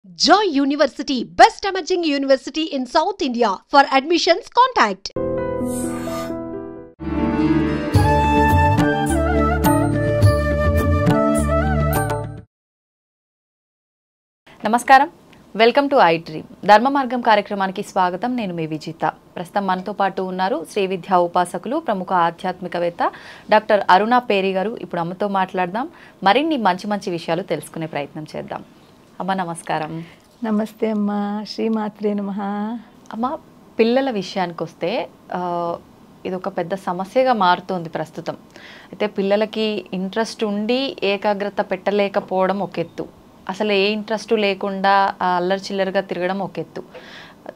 Joy University, best emerging university in South India. For admissions, contact. నమస్కారం, welcome to I dream. ధర్మ మార్గం కార్యక్రమానికి స్వాగతం. నేను మీ విజిత. ప్రస్తుతం మనతో పాటు ఉన్నారు శ్రీ విద్యా ఉపాసకులు, ప్రముఖ ఆధ్యాత్మికవేత్త డాక్టర్ అరుణ పేరి గారు. ఇప్పుడు అమ్మతో మాట్లాడదాం, మరిన్ని మంచి మంచి విషయాలు తెలుసుకునే ప్రయత్నం చేద్దాం. అమ్మ నమస్కారం. నమస్తే అమ్మ, శ్రీమాత్రే నమః. అమ్మ, పిల్లల విషయానికి వస్తే ఇది ఒక పెద్ద సమస్యగా మారుతోంది ప్రస్తుతం. అయితే పిల్లలకి ఇంట్రెస్ట్ ఉండి ఏకాగ్రత పెట్టలేకపోవడం ఒక ఎత్తు, అసలు ఏ ఇంట్రెస్ట్ లేకుండా అల్లరి చిల్లరగా తిరగడం ఒక ఎత్తు.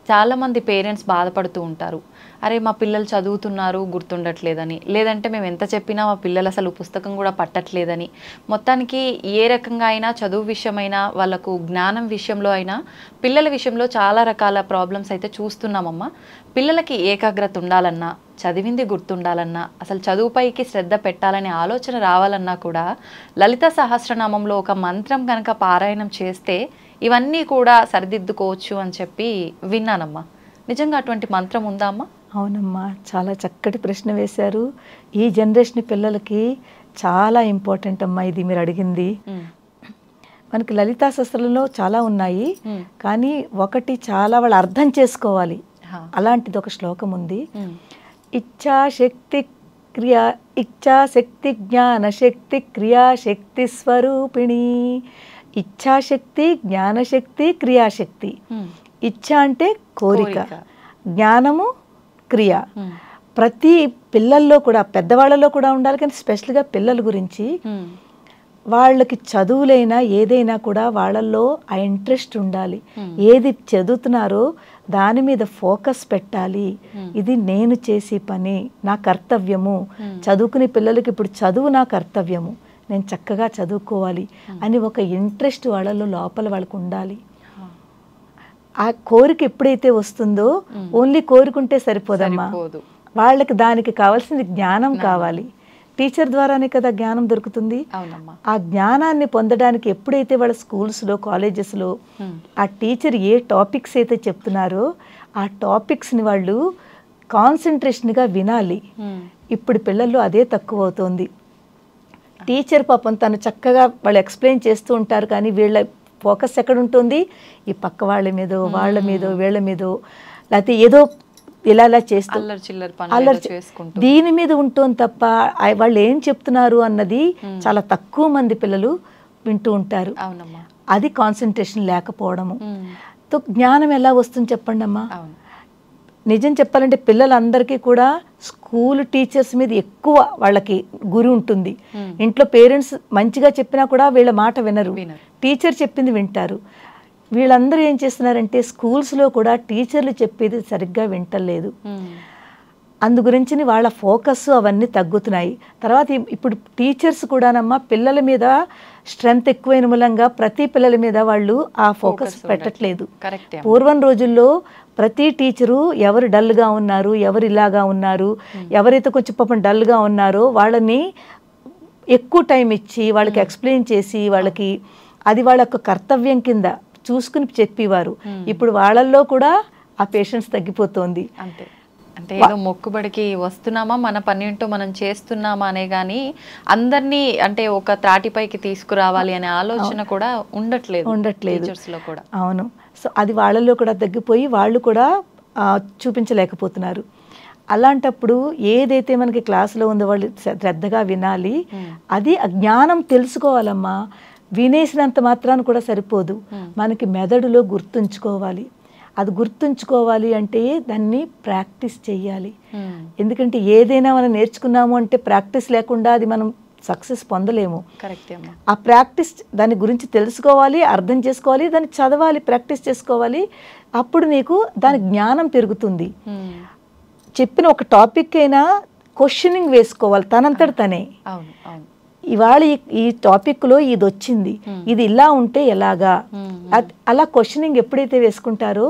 చాలామంది పేరెంట్స్ బాధపడుతూ ఉంటారు, అరే మా పిల్లలు చదువుతున్నారు గుర్తుండట్లేదని, లేదంటే మేము ఎంత చెప్పినా మా పిల్లలు అసలు పుస్తకం కూడా పట్టట్లేదని. మొత్తానికి ఏ రకంగా అయినా చదువు విషయమైనా, వాళ్ళకు జ్ఞానం విషయంలో అయినా, పిల్లల విషయంలో చాలా రకాల ప్రాబ్లమ్స్ అయితే చూస్తున్నామమ్మా. పిల్లలకి ఏకాగ్రత ఉండాలన్నా, చదివింది గుర్తుండాలన్నా, అసలు చదువుపైకి శ్రద్ధ పెట్టాలనే ఆలోచన రావాలన్నా కూడా లలిత సహస్రనామంలో ఒక మంత్రం కనుక పారాయణం చేస్తే ఇవన్నీ కూడా సరిదిద్దుకోవచ్చు అని చెప్పి విన్నానమ్మా. నిజంగా అటువంటి మంత్రం ఉందా అమ్మా? అవునమ్మా, చాలా చక్కటి ప్రశ్న వేశారు. ఈ జనరేషన్ పిల్లలకి చాలా ఇంపార్టెంట్ అమ్మా ఇది మీరు అడిగింది. మనకి లలితా శాస్త్రంలో చాలా ఉన్నాయి, కానీ ఒకటి చాలా వాళ్ళు అర్థం చేసుకోవాలి. అలాంటిది ఒక శ్లోకం ఉంది, ఇచ్ఛాశక్తి జ్ఞానశక్తి క్రియాశక్తి స్వరూపిణి. ఇచ్ఛాశక్తి, జ్ఞానశక్తి, క్రియాశక్తి. ఇచ్ఛ అంటే కోరిక, జ్ఞానము క్రియ. ప్రతి పిల్లల్లో కూడా, పెద్దవాళ్ళలో కూడా ఉండాలి, కానీ స్పెషల్గా పిల్లల గురించి వాళ్ళకి చదువులైనా ఏదైనా కూడా వాళ్ళల్లో ఆ ఇంట్రెస్ట్ ఉండాలి. ఏది చదువుతున్నారో దాని మీద ఫోకస్ పెట్టాలి. ఇది నేను చేసే పని, నా కర్తవ్యము. చదువుకునే పిల్లలకి ఇప్పుడు చదువు నా కర్తవ్యము, నేను చక్కగా చదువుకోవాలి అని ఒక ఇంట్రెస్ట్ వాళ్ళలో లోపల వాళ్ళకు ఉండాలి. ఆ కోరిక ఎప్పుడైతే వస్తుందో, ఓన్లీ కోరుకుంటే సరిపోదమ్మా, వాళ్ళకి దానికి కావాల్సింది జ్ఞానం కావాలి. టీచర్ ద్వారానే కదా జ్ఞానం దొరుకుతుంది. ఆ జ్ఞానాన్ని పొందడానికి ఎప్పుడైతే వాళ్ళ స్కూల్స్లో, కాలేజెస్లో ఆ టీచర్ ఏ టాపిక్స్ అయితే చెప్తున్నారో ఆ టాపిక్స్ని వాళ్ళు కాన్సన్ట్రేషన్గా వినాలి. ఇప్పుడు పిల్లల్లో అదే తక్కువ అవుతుంది. టీచర్ పాపం తను చక్కగా వాళ్ళు ఎక్స్ప్లెయిన్ చేస్తూ ఉంటారు, కానీ వీళ్ళ ఫోకస్ ఎక్కడ ఉంటుంది? ఈ పక్క వాళ్ళ మీదో, వాళ్ళ మీదో, వీళ్ళ మీదో, లేకపోతే ఏదో ఇలా చేస్తూ దీని మీద ఉంటుంది తప్ప వాళ్ళు ఏం చెప్తున్నారు అన్నది చాలా తక్కువ మంది పిల్లలు వింటూ ఉంటారు. అది కాన్సన్ట్రేషన్ లేకపోవడము. జ్ఞానం ఎలా వస్తుంది చెప్పండి అమ్మా. నిజం చెప్పాలంటే పిల్లలందరికీ కూడా స్కూల్ టీచర్స్ మీద ఎక్కువ వాళ్ళకి గురి ఉంటుంది. ఇంట్లో పేరెంట్స్ మంచిగా చెప్పినా కూడా వీళ్ళ మాట వినరు, టీచర్ చెప్పింది వింటారు. వీళ్ళందరూ ఏం చేస్తున్నారంటే స్కూల్స్లో కూడా టీచర్లు చెప్పేది సరిగ్గా వింటలేదు. అందు గురించి వాళ్ళ ఫోకస్ అవన్నీ తగ్గుతున్నాయి. తర్వాత ఇప్పుడు టీచర్స్ కూడానమ్మా పిల్లల మీద స్ట్రెంగ్త్ ఎక్కువైన మూలంగా ప్రతి పిల్లల మీద వాళ్ళు ఆ ఫోకస్ పెట్టట్లేదు. పూర్వం రోజుల్లో ప్రతి టీచరు ఎవరు డల్గా ఉన్నారు, ఎవరు ఇలాగా ఉన్నారు, ఎవరైతే కొంచెం పాపం డల్గా ఉన్నారో వాళ్ళని ఎక్కువ టైం ఇచ్చి వాళ్ళకి ఎక్స్ప్లెయిన్ చేసి వాళ్ళకి అది వాళ్ళ యొక్క కర్తవ్యం కింద చూసుకుని చెప్పేవారు. ఇప్పుడు వాళ్ళల్లో కూడా ఆ పేషెన్స్ తగ్గిపోతుంది. అంతే, అంటే ఏదో మొక్కుబడికి వస్తున్నామా, మన పని ఏంటో మనం చేస్తున్నామా అనే కానీ అందరినీ అంటే ఒక త్రాటిపైకి తీసుకురావాలి అనే ఆలోచన కూడా ఉండట్లేదు. అవును. సో అది వాళ్ళల్లో కూడా తగ్గిపోయి వాళ్ళు కూడా చూపించలేకపోతున్నారు. అలాంటప్పుడు ఏదైతే మనకి క్లాసులో ఉందో వాళ్ళు శ్రద్ధగా వినాలి. అది జ్ఞానం తెలుసుకోవాలమ్మా. వినేసినంత మాత్రాన కూడా సరిపోదు, మనకి మెదడులో గుర్తుంచుకోవాలి. అది గుర్తుంచుకోవాలి అంటే దాన్ని ప్రాక్టీస్ చెయ్యాలి. ఎందుకంటే ఏదైనా మనం నేర్చుకున్నాము అంటే ప్రాక్టీస్ లేకుండా అది మనం సక్సెస్ పొందలేము. ఆ ప్రాక్టీస్ దాని గురించి తెలుసుకోవాలి, అర్థం చేసుకోవాలి, దాన్ని చదవాలి, ప్రాక్టీస్ చేసుకోవాలి. అప్పుడు నీకు దాని జ్ఞానం పెరుగుతుంది. చెప్పిన ఒక టాపిక్ అయినా క్వశ్చనింగ్ వేసుకోవాలి తనంతట తనే. ఇవాళ ఈ టాపిక్లో ఇది వచ్చింది, ఇది ఇలా ఉంటే ఎలాగా, అలా క్వశ్చనింగ్ ఎప్పుడైతే వేసుకుంటారో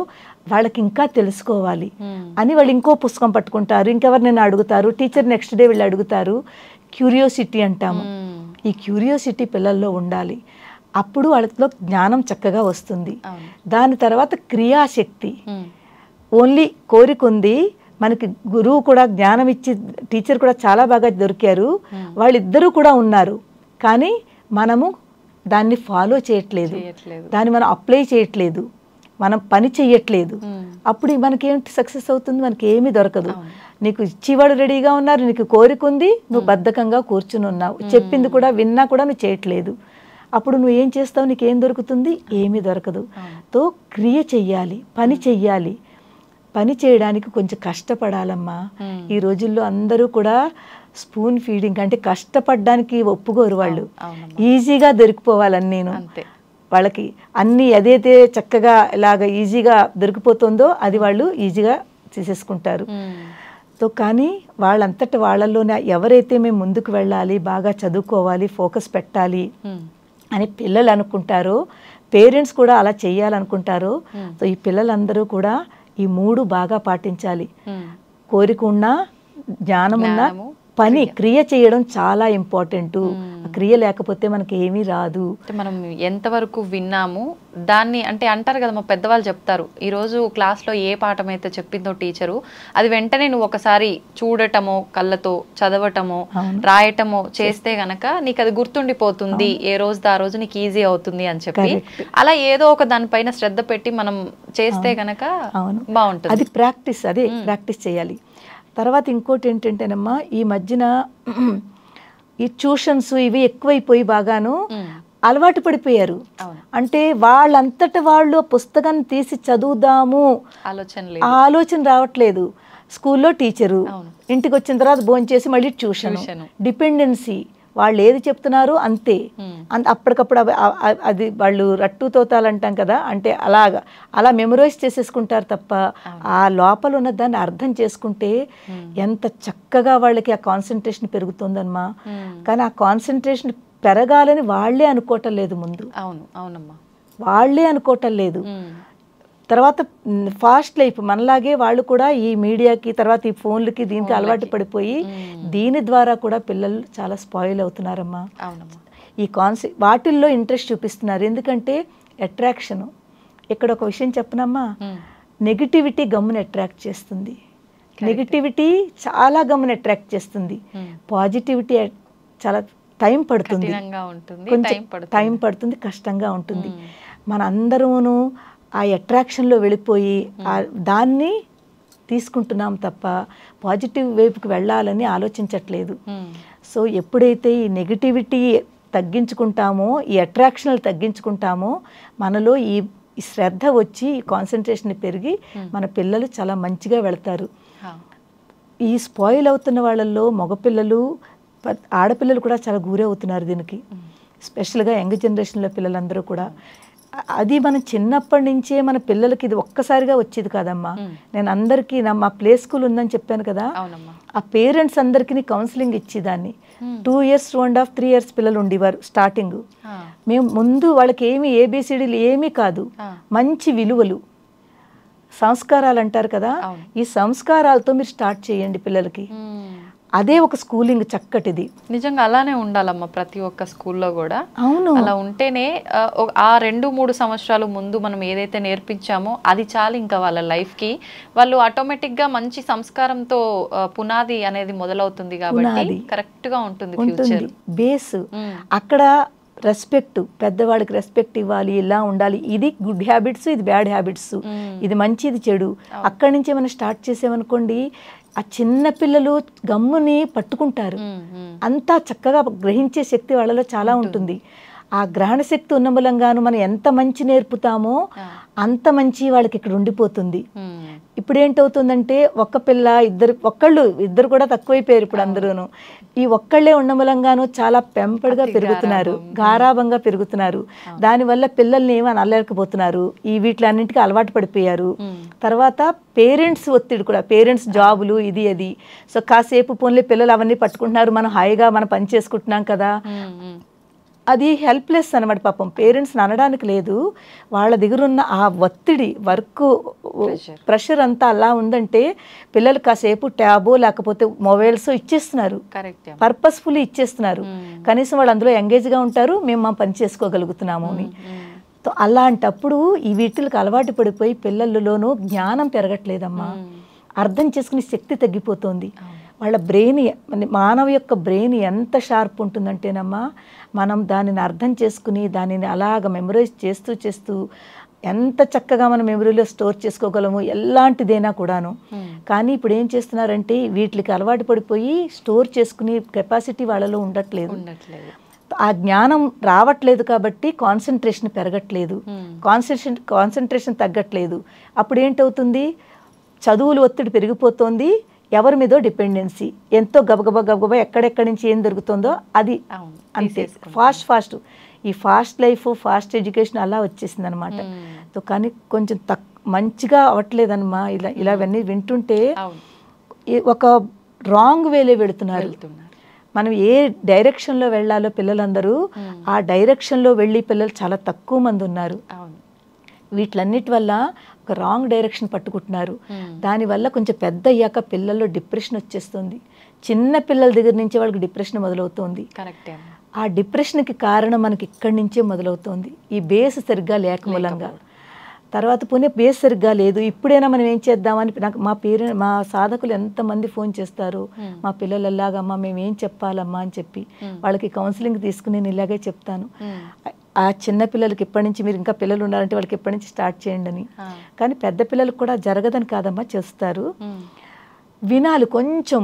వాళ్ళకి ఇంకా తెలుసుకోవాలి అని వాళ్ళు ఇంకో పుస్తకం పట్టుకుంటారు, ఇంకెవరినైనా అడుగుతారు, టీచర్ నెక్స్ట్ డే వీళ్ళు అడుగుతారు. క్యూరియోసిటీ అంటాము. ఈ క్యూరియోసిటీ పిల్లల్లో ఉండాలి. అప్పుడు వాళ్ళలో జ్ఞానం చక్కగా వస్తుంది. అవును. దాని తర్వాత క్రియాశక్తి. ఉమ్. ఓన్లీ కోరిక ఉంది, మనకి గురువు కూడా జ్ఞానం ఇచ్చి టీచర్ కూడా చాలా బాగా దొరికారు, వాళ్ళిద్దరూ కూడా ఉన్నారు, కానీ మనము దాన్ని ఫాలో చేయట్లేదు, దాన్ని మనం అప్లై చేయట్లేదు, మనం పని చెయ్యట్లేదు. అప్పుడు మనకేంటి సక్సెస్ అవుతుంది? మనకి ఏమీ దొరకదు. నీకు ఇచ్చేవాడు రెడీగా ఉన్నారు, నీకు కోరిక ఉంది, నువ్వు బద్ధకంగా కూర్చుని ఉన్నావు, చెప్పింది కూడా విన్నా కూడా నువ్వు చేయట్లేదు. అప్పుడు నువ్వు ఏం చేస్తావు? నీకేం దొరుకుతుంది? ఏమీ దొరకదు. తో క్రియ చెయ్యాలి, పని చెయ్యాలి. పని చేయడానికి కొంచెం కష్టపడాలమ్మా. ఈ రోజుల్లో అందరూ కూడా స్పూన్ ఫీడింగ్ అంటే కష్టపడడానికి ఒప్పుకోరు వాళ్ళు. ఈజీగా దొరికిపోవాలని నేను వాళ్ళకి అన్నీ ఏదైతే చక్కగా ఇలాగ ఈజీగా దొరికిపోతుందో అది వాళ్ళు ఈజీగా చేసేసుకుంటారు. సో కానీ వాళ్ళంతట వాళ్ళలోనే ఎవరైతే మేము ముందుకు వెళ్ళాలి, బాగా చదువుకోవాలి, ఫోకస్ పెట్టాలి అని పిల్లలు అనుకుంటారో, పేరెంట్స్ కూడా అలా చెయ్యాలనుకుంటారో, సో ఈ పిల్లలందరూ కూడా ఈ 3 బాగా పాటించాలి. కోరిక ఉన్నా, జ్ఞానం ఉన్నా, పని క్రియ చేయడం చాలా ఇంపార్టెంట్. క్రియ లేకపోతే మనకి ఏమీ రాదు. మనం ఎంతవరకు విన్నాము దాన్ని అంటే అంటారు కదా, మా పెద్దవాళ్ళు చెప్తారు, ఈరోజు క్లాస్లో ఏ పాఠం అయితే చెప్పిందో టీచరు అది వెంటనే నువ్వు ఒకసారి చూడటమో, కళ్ళతో చదవటమో, రాయటమో చేస్తే గనక నీకు అది గుర్తుండిపోతుంది, ఏ రోజు ఆ రోజు నీకు ఈజీ అవుతుంది అని చెప్పి, అలా ఏదో ఒక దానిపైన శ్రద్ధ పెట్టి మనం చేస్తే గనక బాగుంటుంది. అది ప్రాక్టీస్, అదే ప్రాక్టీస్ చేయాలి. తర్వాత ఇంకోటి ఏంటంటేనమ్మా, ఈ మధ్యన ఈ ట్యూషన్స్ ఇవి ఎక్కువైపోయి బాగాను అలవాటు పడిపోయారు. అంటే వాళ్ళంతట వాళ్ళు పుస్తకాన్ని తీసి చదువుదాము ఆలోచన రావట్లేదు. స్కూల్లో టీచరు, ఇంటికి వచ్చిన తర్వాత భోంచేసి మళ్ళీ ట్యూషన్, డిపెండెన్సీ. వాళ్ళు ఏది చెప్తున్నారు అంతే, అప్పటికప్పుడు అది వాళ్ళు రట్టు తోతాలంటాం కదా, అంటే అలా మెమరైజ్ చేసేసుకుంటారు తప్ప ఆ లోపల ఉన్న దాన్ని అర్థం చేసుకుంటే ఎంత చక్కగా వాళ్ళకి ఆ కాన్సన్ట్రేషన్ పెరుగుతుందమ్మా. కానీ ఆ కాన్సన్ట్రేషన్ పెరగాలని వాళ్ళే అనుకోవటం లేదు ముందు. వాళ్ళే అనుకోవటం లేదు. తర్వాత ఫాస్ట్ లైఫ్ మనలాగే వాళ్ళు కూడా ఈ మీడియాకి, తర్వాత ఈ ఫోన్లకి, దీనికి అలవాటు పడిపోయి దీని ద్వారా కూడా పిల్లలు చాలా స్పాయిల్ అవుతున్నారమ్మా. ఈ వాటిల్లో ఇంట్రెస్ట్ చూపిస్తున్నారు. ఎందుకంటే అట్రాక్షన్. ఇక్కడ ఒక విషయం చెప్పనమ్మా, నెగిటివిటీ గమ్ముని అట్రాక్ట్ చేస్తుంది, నెగిటివిటీ చాలా గమ్ముని అట్రాక్ట్ చేస్తుంది, పాజిటివిటీ చాలా టైం పడుతుంది, కొంచెం టైం పడుతుంది, కష్టంగా ఉంటుంది. మన అందరూను ఆ అట్రాక్షన్లో వెళ్ళిపోయి దాన్ని తీసుకుంటున్నాం తప్ప పాజిటివ్ వైపుకి వెళ్ళాలని ఆలోచించట్లేదు. సో ఎప్పుడైతే ఈ నెగిటివిటీ తగ్గించుకుంటామో, ఈ అట్రాక్షన్లు తగ్గించుకుంటామో, మనలో ఈ శ్రద్ధ వచ్చి ఈ కాన్సన్ట్రేషన్ పెరిగి మన పిల్లలు చాలా మంచిగా వెళతారు. ఈ స్పాయిల్ అవుతున్న వాళ్ళల్లో మగపిల్లలు, ఆడపిల్లలు కూడా చాలా గురవుతున్నారు దీనికి. స్పెషల్గా యంగ్ జనరేషన్లో పిల్లలందరూ కూడా. అది మనం చిన్నప్పటి నుంచే మన పిల్లలకి ఇది ఒక్కసారిగా వచ్చేది కాదమ్మా. నేను అందరికీ మా ప్లే స్కూల్ ఉందని చెప్పాను కదా, ఆ పేరెంట్స్ అందరికీ కౌన్సిలింగ్ ఇచ్చేదాన్ని. 2 years, 2.5, 3 years పిల్లలు ఉండేవారు స్టార్టింగ్. మేము ముందు వాళ్ళకి ఏమి ABCDలు ఏమీ కాదు, మంచి విలువలు, సంస్కారాలు అంటారు కదా, ఈ సంస్కారాలతో మీరు స్టార్ట్ చేయండి పిల్లలకి. అదే ఒక స్కూలింగ్ చక్కటిది. నిజంగా అలానే ఉండాలమ్మా ప్రతి ఒక్క స్కూల్లో కూడా. అవును, అలా ఉంటేనే ఆ 2-3 సంవత్సరాలు ముందు మనం ఏదైతే నేర్పించామో అది చాలు ఇంకా వాళ్ళ లైఫ్కి. వాళ్ళు ఆటోమేటిక్గా మంచి సంస్కారంతో పునాది అనేది మొదలవుతుంది కాబట్టి కరెక్ట్గా ఉంటుంది ఫ్యూచర్ బేస్. అక్కడ రెస్పెక్ట్, పెద్దవాళ్ళకి రెస్పెక్ట్ ఇవ్వాలి, ఇలా ఉండాలి, ఇది గుడ్ హ్యాబిట్స్, ఇది బ్యాడ్ హ్యాబిట్స్, ఇది మంచి, ఇది చెడు. అక్కడి నుంచే మనం స్టార్ట్ చేసామనుకోండి, ఆ చిన్న పిల్లలు గమ్ముని పట్టుకుంటారు. అంతా చక్కగా గ్రహించే శక్తి వాళ్ళలో చాలా ఉంటుంది. ఆ గ్రహణ శక్తి ఉన్న మూలంగాను మనం ఎంత మంచి నేర్పుతామో అంత మంచి వాళ్ళకి ఇక్కడ ఉండిపోతుంది. ఇప్పుడు ఏంటవుతుందంటే ఒక్క పిల్ల, ఇద్దరు కూడా తక్కువైపోయారు ఇప్పుడు అందరూను. ఈ ఒక్కళ్ళే ఉన్న మూలంగాను చాలా పెంపడిగా పెరుగుతున్నారు, గారాభంగా పెరుగుతున్నారు. దానివల్ల పిల్లల్ని ఏమని అనలేకపోతున్నారు, ఈ వీటిలన్నింటికి అలవాటు పడిపోయారు. తర్వాత పేరెంట్స్ ఒత్తిడి కూడా, పేరెంట్స్ జాబులు ఇది అది. సో కాసేపు పోన్లే పిల్లలు అవన్నీ పట్టుకుంటున్నారు, మనం హాయిగా మనం పని చేసుకుంటున్నాం కదా. అది హెల్ప్లెస్ అనమాట పాపం. పేరెంట్స్ని అనడానికి లేదు, వాళ్ళ దగ్గర ఉన్న ఆ ఒత్తిడి, వర్క్ ప్రెషర్ అంతా అలా ఉందంటే పిల్లలు కాసేపు ట్యాబో లేకపోతే మొబైల్స్ ఇచ్చేస్తున్నారు, పర్పస్ఫుల్లీ ఇచ్చేస్తున్నారు. కనీసం వాళ్ళు అందులో ఎంగేజ్గా ఉంటారు, మేము మా పని చేసుకోగలుగుతున్నాము అని. అలాంటప్పుడు ఈ వీటికి అలవాటు పడిపోయి పిల్లలలోనూ జ్ఞానం పెరగట్లేదమ్మా, అర్థం చేసుకునే శక్తి తగ్గిపోతుంది. వాళ్ళ బ్రెయిన్, మానవ యొక్క బ్రెయిన్ ఎంత షార్ప్ ఉంటుందంటేనమ్మా, మనం దానిని అర్థం చేసుకుని దానిని అలాగ మెమరైజ్ చేస్తూ చేస్తూ ఎంత చక్కగా మనం మెమరీలో స్టోర్ చేసుకోగలము, ఎలాంటిదైనా కూడాను. కానీ ఇప్పుడు ఏం చేస్తున్నారంటే వీటికి అలవాటు పడిపోయి స్టోర్ చేసుకునే కెపాసిటీ వాళ్ళలో ఉండట్లేదు. ఆ జ్ఞానం రావట్లేదు కాబట్టి కాన్సన్ట్రేషన్ పెరగట్లేదు, కాన్సన్ట్రేషన్ తగ్గట్లేదు. అప్పుడు ఏంటవుతుంది, చదువులు ఒత్తిడి పెరిగిపోతుంది, ఎవరి మీదో డిపెండెన్సీ, ఎంతో గబగబా ఎక్కడెక్కడి నుంచి ఏం దొరుకుతుందో అది అంతే. ఫాస్ట్ ఈ ఫాస్ట్ లైఫ్, ఫాస్ట్ ఎడ్యుకేషన్ అలా వచ్చేసింది అనమాట. కానీ కొంచెం మంచిగా అవ్వట్లేదన్నమా. ఇలా ఇవన్నీ వింటుంటే ఒక రాంగ్ వేలో వెళుతున్నారు. మనం ఏ డైరెక్షన్లో వెళ్ళాలో పిల్లలందరూ ఆ డైరెక్షన్లో వెళ్ళి పిల్లలు చాలా తక్కువ మంది ఉన్నారు. వీటిలన్నిటి వల్ల ఒక రాంగ్ డైరెక్షన్ పట్టుకుంటున్నారు. దానివల్ల కొంచెం పెద్ద అయ్యాక పిల్లల్లో డిప్రెషన్ వచ్చేస్తుంది. చిన్న పిల్లల దగ్గర నుంచే వాళ్ళకి డిప్రెషన్ మొదలవుతుంది. ఆ డిప్రెషన్కి కారణం మనకి ఇక్కడి నుంచే మొదలవుతుంది, ఈ బేస్ సరిగ్గా లేక మూలంగా. తర్వాత పోనీ బేస్ సరిగ్గా లేదు, ఇప్పుడైనా మనం ఏం చేద్దామని నాకు మా సాధకులు ఎంతమంది ఫోన్ చేస్తారు, మా పిల్లలు ఎలాగమ్మా మేము ఏం చెప్పాలమ్మా అని చెప్పి వాళ్ళకి కౌన్సిలింగ్ తీసుకుని నేను ఇలాగే చెప్తాను. ఆ చిన్న పిల్లలకి ఇప్పటి నుంచి, మీరు ఇంకా పిల్లలు ఉన్నారంటే వాళ్ళకి ఇప్పటి నుంచి స్టార్ట్ చేయండి అని. కానీ పెద్ద పిల్లలకు కూడా జరగదని కాదమ్మా, చేస్తారు. వినాలి కొంచెం.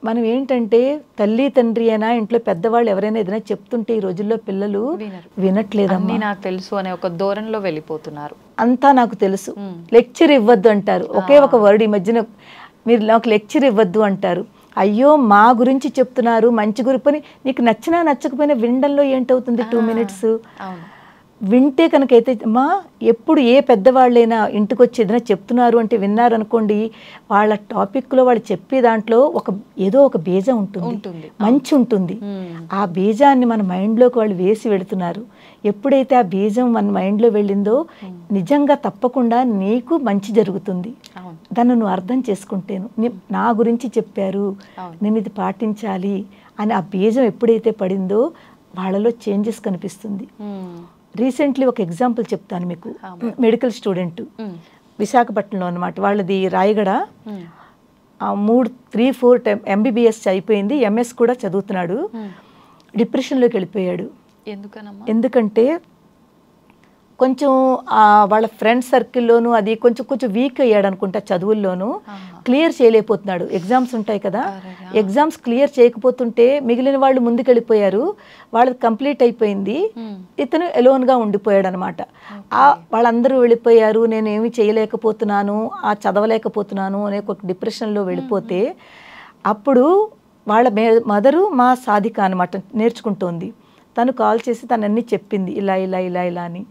మనం ఏంటంటే తల్లి తండ్రి అయినా ఇంట్లో పెద్దవాళ్ళు ఎవరైనా ఏదైనా చెప్తుంటే ఈ రోజుల్లో పిల్లలు వినట్లేదమ్మా, నాకు తెలుసు అనే ఒక ధోరణిలో వెళ్ళిపోతున్నారు. అంతా నాకు తెలుసు, లెక్చర్ ఇవ్వద్దు అంటారు. ఒకే ఒక వర్డ్ ఈ మధ్యన, మీరు నాకు లెక్చర్ ఇవ్వద్దు అంటారు. అయ్యో మా గురించి చెప్తున్నారు, మంచి గురిపని, నీకు నచ్చినా నచ్చకపోయినా వినడంలో ఏంటవుతుంది, 2 minutes వింటే కనుకైతే అమ్మా. ఎప్పుడు ఏ పెద్దవాళ్ళైనా ఇంటికి వచ్చి ఏదైనా చెప్తున్నారు అంటే విన్నారు అనుకోండి, వాళ్ళ టాపిక్లో వాళ్ళు చెప్పే దాంట్లో ఏదో ఒక బీజం ఉంటుంది, మంచి ఉంటుంది. ఆ బీజాన్ని మన మైండ్లోకి వాళ్ళు వేసి వెళుతున్నారు. ఎప్పుడైతే ఆ బీజం మన మైండ్లో వెళ్ళిందో నిజంగా తప్పకుండా నీకు మంచి జరుగుతుంది. దాన్ని నువ్వు అర్థం చేసుకుంటేను, నా గురించి చెప్పారు, నేను ఇది పాటించాలి అని ఆ బీజం ఎప్పుడైతే పడిందో వాళ్ళలో చేంజెస్ కనిపిస్తుంది. రీసెంట్లీ ఒక ఎగ్జాంపుల్ చెప్తాను మీకు. మెడికల్ స్టూడెంట్, విశాఖపట్నంలో అనమాట, వాళ్ళది రాయగడ. 3-4 MBBS అయిపోయింది, MS కూడా చదువుతున్నాడు. డిప్రెషన్లోకి వెళ్ళిపోయాడు. ఎందుకంటే కొంచెం వాళ్ళ ఫ్రెండ్ సర్కిల్లోనూ అది కొంచెం వీక్ అయ్యాడు అనుకుంటా, చదువుల్లోనూ క్లియర్ చేయలేకపోతున్నాడు. ఎగ్జామ్స్ ఉంటాయి కదా, ఎగ్జామ్స్ క్లియర్ చేయకపోతుంటే మిగిలిన వాళ్ళు ముందుకెళ్ళిపోయారు, వాళ్ళది కంప్లీట్ అయిపోయింది, ఇతను ఎలోన్గా ఉండిపోయాడు అనమాట. వాళ్ళందరూ వెళ్ళిపోయారు, నేను ఏమి చేయలేకపోతున్నాను, చదవలేకపోతున్నాను అనే ఒక డిప్రెషన్లో వెళ్ళిపోతే, అప్పుడు వాళ్ళ మదరు మా సాధిక అనమాట, నేర్చుకుంటోంది. తను కాల్ చేసి తనన్నీ చెప్పింది, ఇలా ఇలా ఇలా ఇలా అని.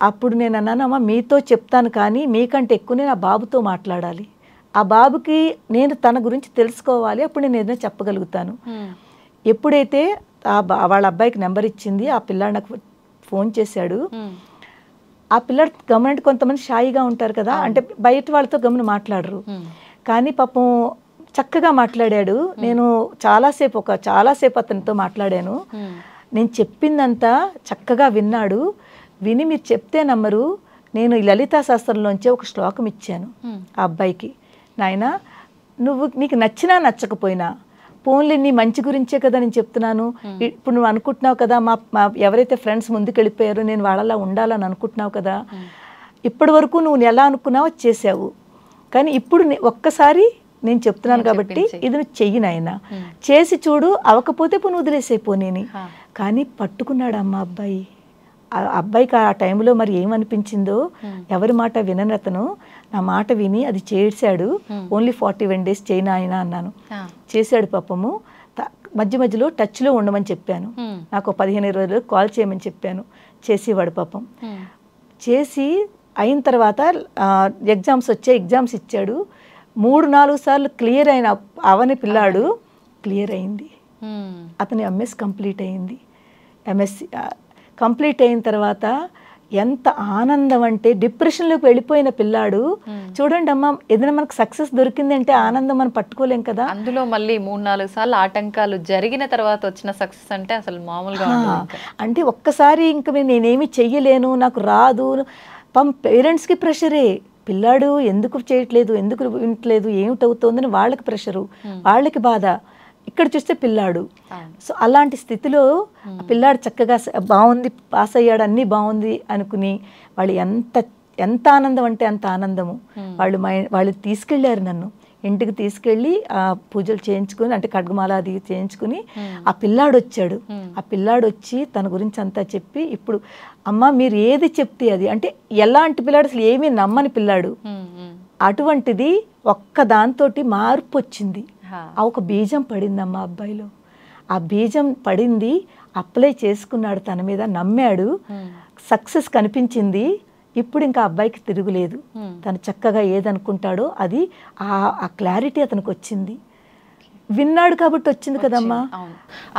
అప్పుడు నేను అన్నాను, అమ్మ మీతో చెప్తాను కానీ మీకంటే ఎక్కువ నేను ఆ బాబుతో మాట్లాడాలి, ఆ బాబుకి నేను తన గురించి తెలుసుకోవాలి, అప్పుడు నేను ఏదైనా చెప్పగలుగుతాను. ఎప్పుడైతే వాళ్ళ అబ్బాయికి నెంబర్ ఇచ్చింది, ఆ పిల్లాడు నాకు ఫోన్ చేశాడు. ఆ పిల్లాడు గమనంటే కొంతమంది షాయిగా ఉంటారు కదా, అంటే బయట వాళ్ళతో గమని మాట్లాడరు, కానీ పాపం చక్కగా మాట్లాడాడు. నేను చాలాసేపు అతనితో మాట్లాడాను. నేను చెప్పిందంతా చక్కగా విన్నాడు. విని మీరు చెప్తే నమ్మరు, నేను లలితా శాస్త్రంలోంచే ఒక శ్లోకం ఇచ్చాను ఆ అబ్బాయికి. నాయనా, నీకు నచ్చినా నచ్చకపోయినా పోన్లే, నీ మంచి గురించే కదా నేను చెప్తున్నాను. ఇప్పుడు నువ్వు అనుకుంటున్నావు కదా, మా ఎవరైతే ఫ్రెండ్స్ ముందుకు వెళ్ళిపోయారో నేను వాళ్ళలా ఉండాలని అనుకుంటున్నావు కదా, ఇప్పటి వరకు నువ్వు ఎలా అనుకున్నావో చేసావు, కానీ ఇప్పుడు ఒక్కసారి నేను చెప్తున్నాను కాబట్టి ఇది నువ్వు చెయ్యి నాయనా, చేసి చూడు, అవకపోతే పోను వదిలేసైపోనేని. కానీ పట్టుకున్నాడు అమ్మ అబ్బాయి. ఆ అబ్బాయికి ఆ టైంలో మరి ఏమనిపించిందో, ఎవరి మాట వినని అతను నా మాట విని అది చేశాడు. ఓన్లీ 41 days చేయను ఆయన అన్నాను, చేశాడు పాపము. మధ్యలో టచ్లో ఉండమని చెప్పాను, నాకు 15-20 రోజులు కాల్ చేయమని చెప్పాను, చేసేవాడు పాపం. చేసి అయిన తర్వాత ఎగ్జామ్స్ వచ్చాయి, ఎగ్జామ్స్ ఇచ్చాడు. 3-4 సార్లు క్లియర్ అవని పిల్లాడు క్లియర్ అయింది, అతని MS కంప్లీట్ అయింది. ఎంఎస్సి కంప్లీట్ అయిన తర్వాత ఎంత ఆనందం అంటే డిప్రెషన్లోకి వెళ్ళిపోయిన పిల్లాడు చూడండి అమ్మ, ఏదైనా మనకు సక్సెస్ దొరికింది అంటే ఆనందం మనం పట్టుకోలేం కదా. అందులో మళ్ళీ 3-4 సార్లు ఆటంకాలు జరిగిన తర్వాత వచ్చిన సక్సెస్ అంటే అసలు మామూలుగా ఉండదు. అంటే ఒక్కసారి ఇంకా నేనేమి చెయ్యలేను, నాకు రాదు, పేరెంట్స్కి ప్రెషరే, పిల్లాడు ఎందుకు చేయట్లేదు, ఎందుకు వినట్లేదు, ఏమిటవుతోందని వాళ్ళకి ప్రెషరు, వాళ్ళకి బాధ. ఇక్కడ చూస్తే పిల్లాడు. సో అలాంటి స్థితిలో పిల్లాడు చక్కగా బాగుంది, పాస్ అయ్యాడు, అన్నీ బాగుంది అనుకుని వాళ్ళు ఎంత ఆనందం అంటే అంత ఆనందము. వాళ్ళు తీసుకెళ్ళారు, నన్ను ఇంటికి తీసుకెళ్ళి ఆ పూజలు చేయించుకుని, అంటే ఖడ్గమాల అది చేయించుకుని ఆ పిల్లాడు వచ్చాడు. ఆ పిల్లాడు వచ్చి తన గురించి అంతా చెప్పి, ఇప్పుడు అమ్మ మీరు ఏది చెప్తే అది, అంటే ఎలాంటి పిల్లాడు, అసలు ఏమీ నమ్మని పిల్లాడు, అటువంటిది ఒక్క దాంతోటి మార్పు వచ్చింది. ఆ ఒక బీజం పడిందమ్మా అబ్బాయిలో. ఆ బీజం పడింది, అప్లై చేసుకున్నాడు, తన మీద నమ్మాడు, సక్సెస్ కనిపించింది. ఇప్పుడు ఇంకా అబ్బాయికి తిరుగులేదు. తను చక్కగా ఏదనుకుంటాడో అది ఆ క్లారిటీ అతనికి వచ్చింది. విన్నాడు కాబట్టి వచ్చింది కదమ్మా.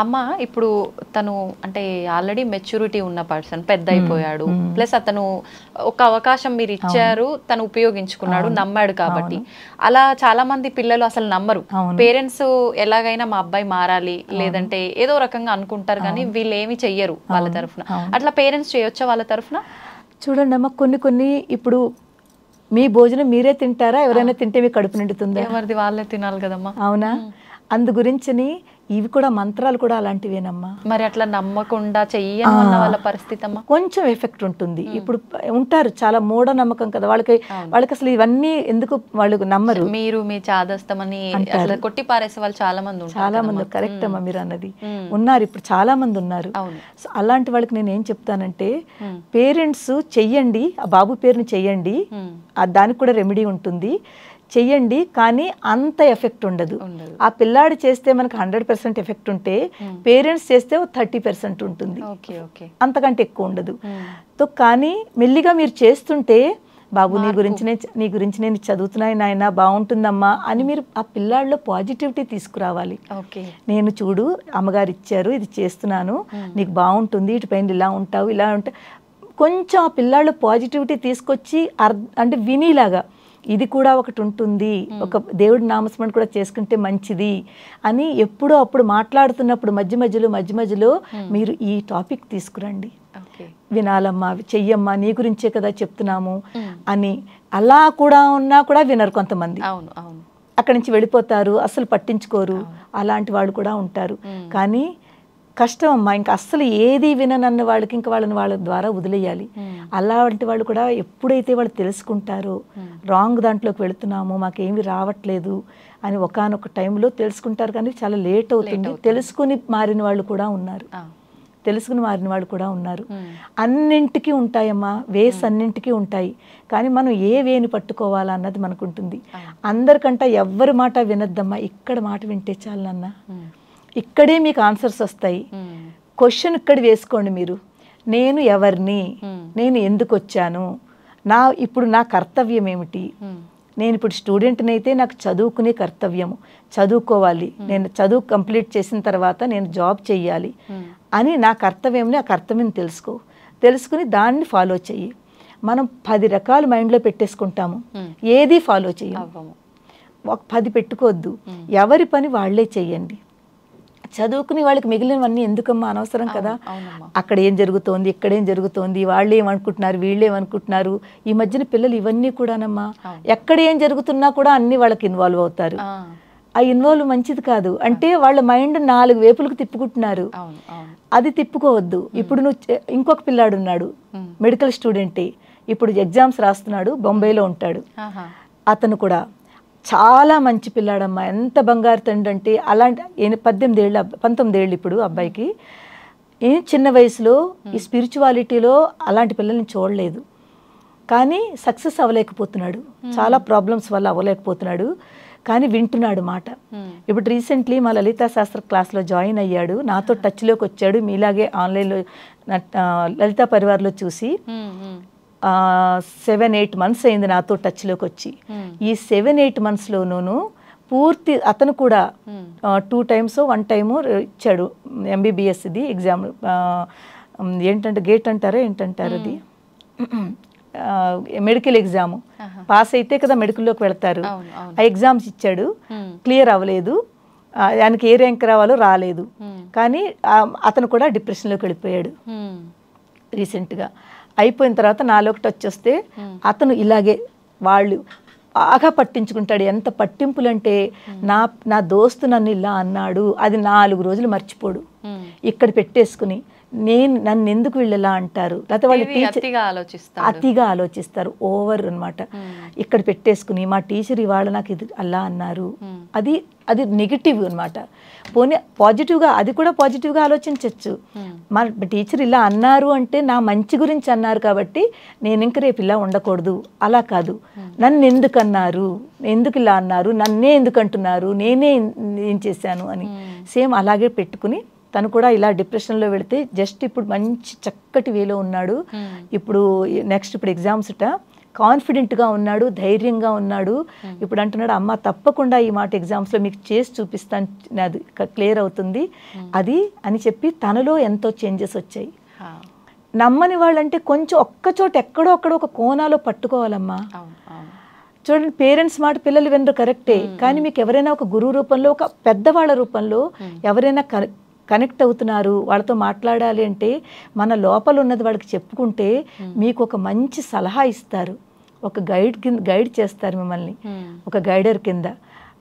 అమ్మ ఇప్పుడు తను అంటే ఆల్రెడీ మెచ్యూరిటీ ఉన్న పర్సన్, పెద్ద అయిపోయాడు, ప్లస్ అతను ఒక అవకాశం మీరు ఇచ్చారు, తను ఉపయోగించుకున్నాడు, నమ్మాడు కాబట్టి. అలా చాలా మంది పిల్లలు అసలు నమ్మరు. పేరెంట్స్ ఎలాగైనా మా అబ్బాయి మారాలి లేదంటే ఏదో రకంగా అనుకుంటారు, కానీ వీళ్ళు ఏమి చెయ్యరు వాళ్ళ తరఫున. అట్లా పేరెంట్స్ చేయొచ్చా వాళ్ళ తరఫున? చూడండి అమ్మ, కొన్ని ఇప్పుడు మీ భోజనం మీరే తింటారా, ఎవరైనా తింటే మీ కడుపు నిండుతుందా? ఎవరిది వాళ్ళే తినాలి కదమ్మా. అవునా? అందు గురించిని ఇవి కూడా మంత్రాలు కూడా అలాంటివేనమ్మా. మరి అట్లా నమ్మకుండా చెయ్యన్న వాళ్ళ పరిస్థితి అమ్మా కొంచెం ఎఫెక్ట్ ఉంటుంది. ఇప్పుడు ఉంటారు చాలా మూఢనమ్మకం కదా, వాళ్ళకి అసలు ఇవన్నీ ఎందుకు వాళ్ళు నమ్మరు. మీరు మీ చాదస్తమని కొట్టి పారేసే వాళ్ళు చాలా మంది కరెక్ట్ అమ్మా మీరు అన్నది, ఉన్నారు ఇప్పుడు చాలా మంది ఉన్నారు. సో అలాంటి వాళ్ళకి నేను ఏం చెప్తానంటే, పేరెంట్స్ చెయ్యండి, ఆ బాబు పేరుని చెయ్యండి, దానికి కూడా రెమెడీ ఉంటుంది, చెయ్యండి, కానీ అంత ఎఫెక్ట్ ఉండదు. ఆ పిల్లాడు చేస్తే మనకు 100% ఎఫెక్ట్ ఉంటే, పేరెంట్స్ చేస్తే 30% ఉంటుంది, అంతకంటే ఎక్కువ ఉండదు. సో కానీ మెల్లిగా మీరు చేస్తుంటే, బాబు నీ గురించి నేను చదువుతున్నాను నాయన, బాగుంటుందమ్మా అని మీరు ఆ పిల్లాడిలో పాజిటివిటీ తీసుకురావాలి. నేను చూడు అమ్మగారు ఇచ్చారు, ఇది చేస్తున్నాను, నీకు బాగుంటుంది, ఇటు పైన ఇలా ఉంటావు, ఇలా ఉంటావు, కొంచెం ఆ పిల్లాడిలో పాజిటివిటీ తీసుకొచ్చి అంటే వినిలాగా, ఇది కూడా ఒకటి ఉంటుంది, ఒక దేవుడి నామస్మరణ కూడా చేసుకుంటే మంచిది అని ఎప్పుడో అప్పుడు మాట్లాడుతున్నప్పుడు మధ్య మధ్యలో మీరు ఈ టాపిక్ తీసుకురండి. వినాలమ్మా, చెయ్యమ్మా, నీ గురించే కదా చెప్తున్నాము అని. అలా కూడా ఉన్నా కూడా వినరు కొంతమంది, అక్కడి నుంచి వెళ్ళిపోతారు, అసలు పట్టించుకోరు. అలాంటి వాళ్ళు కూడా ఉంటారు. కానీ కష్టం అమ్మా, ఇంకా అస్సలు ఏది విననన్న వాళ్ళకి ఇంకా వాళ్ళ ద్వారా వదిలేయాలి. అలాంటి వాళ్ళు కూడా ఎప్పుడైతే వాళ్ళు తెలుసుకుంటారో రాంగ్ దాంట్లోకి వెళుతున్నాము, మాకేమి రావట్లేదు అని ఒకానొక టైంలో తెలుసుకుంటారు, కానీ చాలా లేట్ అవుతుంది. తెలుసుకుని మారిన వాళ్ళు కూడా ఉన్నారు. అన్నింటికీ ఉంటాయమ్మా వేస్, అన్నింటికీ ఉంటాయి. కానీ మనం ఏ వేని పట్టుకోవాలా అన్నది మనకు ఉంటుంది. అందరికంటే ఎవ్వరి మాట వినద్దమ్మా, ఇక్కడ మాట వింటే చాలు నాన్న, ఇక్కడే మీకు ఆన్సర్స్ వస్తాయి. క్వశ్చన్ ఇక్కడ వేసుకోండి మీరు, నేను ఎవరిని, నేను ఎందుకు వచ్చాను, ఇప్పుడు నా కర్తవ్యం ఏమిటి, నేను ఇప్పుడు స్టూడెంట్ని అయితే నాకు చదువుకునే కర్తవ్యము, చదువుకోవాలి, నేను చదువు కంప్లీట్ చేసిన తర్వాత నేను జాబ్ చెయ్యాలి అని నా కర్తవ్యంని, ఆ కర్తవ్యం తెలుసుకుని దాన్ని ఫాలో చెయ్యి. మనం 10 రకాలు మైండ్లో పెట్టేసుకుంటాము, ఏది ఫాలో చెయ్యము. 10 పెట్టుకోవద్దు, ఎవరి పని వాళ్ళే చెయ్యండి. చదువుకుని వాళ్ళకి మిగిలినవన్నీ ఎందుకమ్మా, అనవసరం కదా. అక్కడ ఏం జరుగుతోంది, ఇక్కడేం జరుగుతోంది, వాళ్ళు ఏమనుకుంటున్నారు, వీళ్ళు ఏమనుకుంటున్నారు. ఈ మధ్యన పిల్లలు ఇవన్నీ కూడానమ్మా, ఎక్కడ ఏం జరుగుతున్నా కూడా అన్ని వాళ్ళకి ఇన్వాల్వ్ అవుతారు. ఆ ఇన్వాల్వ్ మంచిది కాదు. అంటే వాళ్ళ మైండ్ 4 వైపులకు తిప్పుకుంటున్నారు, అది తిప్పుకోవద్దు. ఇప్పుడు నువ్వు ఇంకొక పిల్లాడు ఉన్నాడు, మెడికల్ స్టూడెంటే, ఇప్పుడు ఎగ్జామ్స్ రాస్తున్నాడు, బొంబాయిలో ఉంటాడు. అతను కూడా చాలా మంచి పిల్లాడమ్మా, ఎంత బంగారు తండ్రి అంటే. అలాంటి 19 ఏళ్ళు ఇప్పుడు అబ్బాయికి. చిన్న వయసులో ఈ స్పిరిచువాలిటీలో అలాంటి పిల్లల్ని చూడలేదు, కానీ సక్సెస్ అవ్వలేకపోతున్నాడు, చాలా ప్రాబ్లమ్స్ వల్ల అవ్వలేకపోతున్నాడు, కానీ వింటున్నాడు మాట. ఇప్పుడు రీసెంట్లీ మా లలితా శాస్త్ర క్లాస్లో జాయిన్ అయ్యాడు, నాతో టచ్లోకి వచ్చాడు. మీలాగే ఆన్లైన్లో లలితా పరివార్లో చూసి 7-8 మంత్స్ అయింది నాతో టచ్లోకి వచ్చి. ఈ 7-8 మంత్స్లోనూ పూర్తి అతను కూడా 2 times 1 time ఇచ్చాడు MBBSది ఎగ్జామ్. ఏంటంటే గేట్ అంటారా ఏంటంటారు అది, మెడికల్ ఎగ్జామ్. పాస్ అయితే కదా మెడికల్లోకి వెళ్తారు. ఆ ఎగ్జామ్స్ ఇచ్చాడు, క్లియర్ అవ్వలేదు. ఆయనకి ఏ ర్యాంక్ రావాలో రాలేదు. కానీ అతను కూడా డిప్రెషన్లోకి వెళ్ళిపోయాడు రీసెంట్గా. అయిపోయిన తర్వాత నాలోకి టచ్ వస్తే అతను ఇలాగే వాళ్ళు బాగా పట్టించుకుంటాడు. ఎంత పట్టింపులు అంటే నా దోస్తు నన్ను ఇలా అన్నాడు, అది 4 రోజులు మర్చిపోడు. ఇక్కడ పెట్టేసుకుని నన్ను ఎందుకు వీళ్ళు ఇలా అంటారు, లేకపోతే వాళ్ళు అతిగా ఆలోచిస్తారు, ఓవర్ అనమాట. ఇక్కడ పెట్టేసుకుని మా టీచర్ ఇవాళ నాకు ఇది అలా అన్నారు, అది నెగిటివ్ అనమాట. పోనీ పాజిటివ్గా, అది కూడా పాజిటివ్గా ఆలోచించవచ్చు. మా టీచర్ ఇలా అన్నారు అంటే నా మంచి గురించి అన్నారు కాబట్టి నేను ఇంక రేపు ఇలా ఉండకూడదు, అలా కాదు. నన్ను ఎందుకు అన్నారు, ఎందుకు ఇలా అన్నారు, నన్నే ఎందుకు అంటున్నారు, నేనే ఏం చేశాను అని సేమ్ అలాగే పెట్టుకుని తను కూడా ఇలా డిప్రెషన్లో వెళితే జస్ట్ ఇప్పుడు మంచి చక్కటి వేలో ఉన్నాడు. ఇప్పుడు నెక్స్ట్ ఇప్పుడు ఎగ్జామ్స్ కాన్ఫిడెంట్గా ఉన్నాడు, ధైర్యంగా ఉన్నాడు. ఇప్పుడు అంటున్నాడు, అమ్మ తప్పకుండా ఈ మాట ఎగ్జామ్స్లో మీకు చేసి చూపిస్తాను, అది క్లియర్ అవుతుంది అది అని చెప్పి తనలో ఎంతో చేంజెస్ వచ్చాయి. నమ్మని వాళ్ళంటే కొంచెం ఒక్కచోట ఎక్కడో అక్కడ ఒక కోణాలో పట్టుకోవాలమ్మా. చూడండి, పేరెంట్స్ మాట పిల్లలు వినరు కరెక్టే, కానీ మీకు ఎవరైనా ఒక గురువు రూపంలో, ఒక పెద్దవాళ్ళ రూపంలో ఎవరైనా కనెక్ట్ అవుతున్నారు, వాళ్ళతో మాట్లాడాలి అంటే మన లోపల ఉన్నది వాళ్ళకి చెప్పుకుంటే మీకు ఒక మంచి సలహా ఇస్తారు, ఒక గైడ్ చేస్తారు మిమ్మల్ని, ఒక గైడర్ కింద.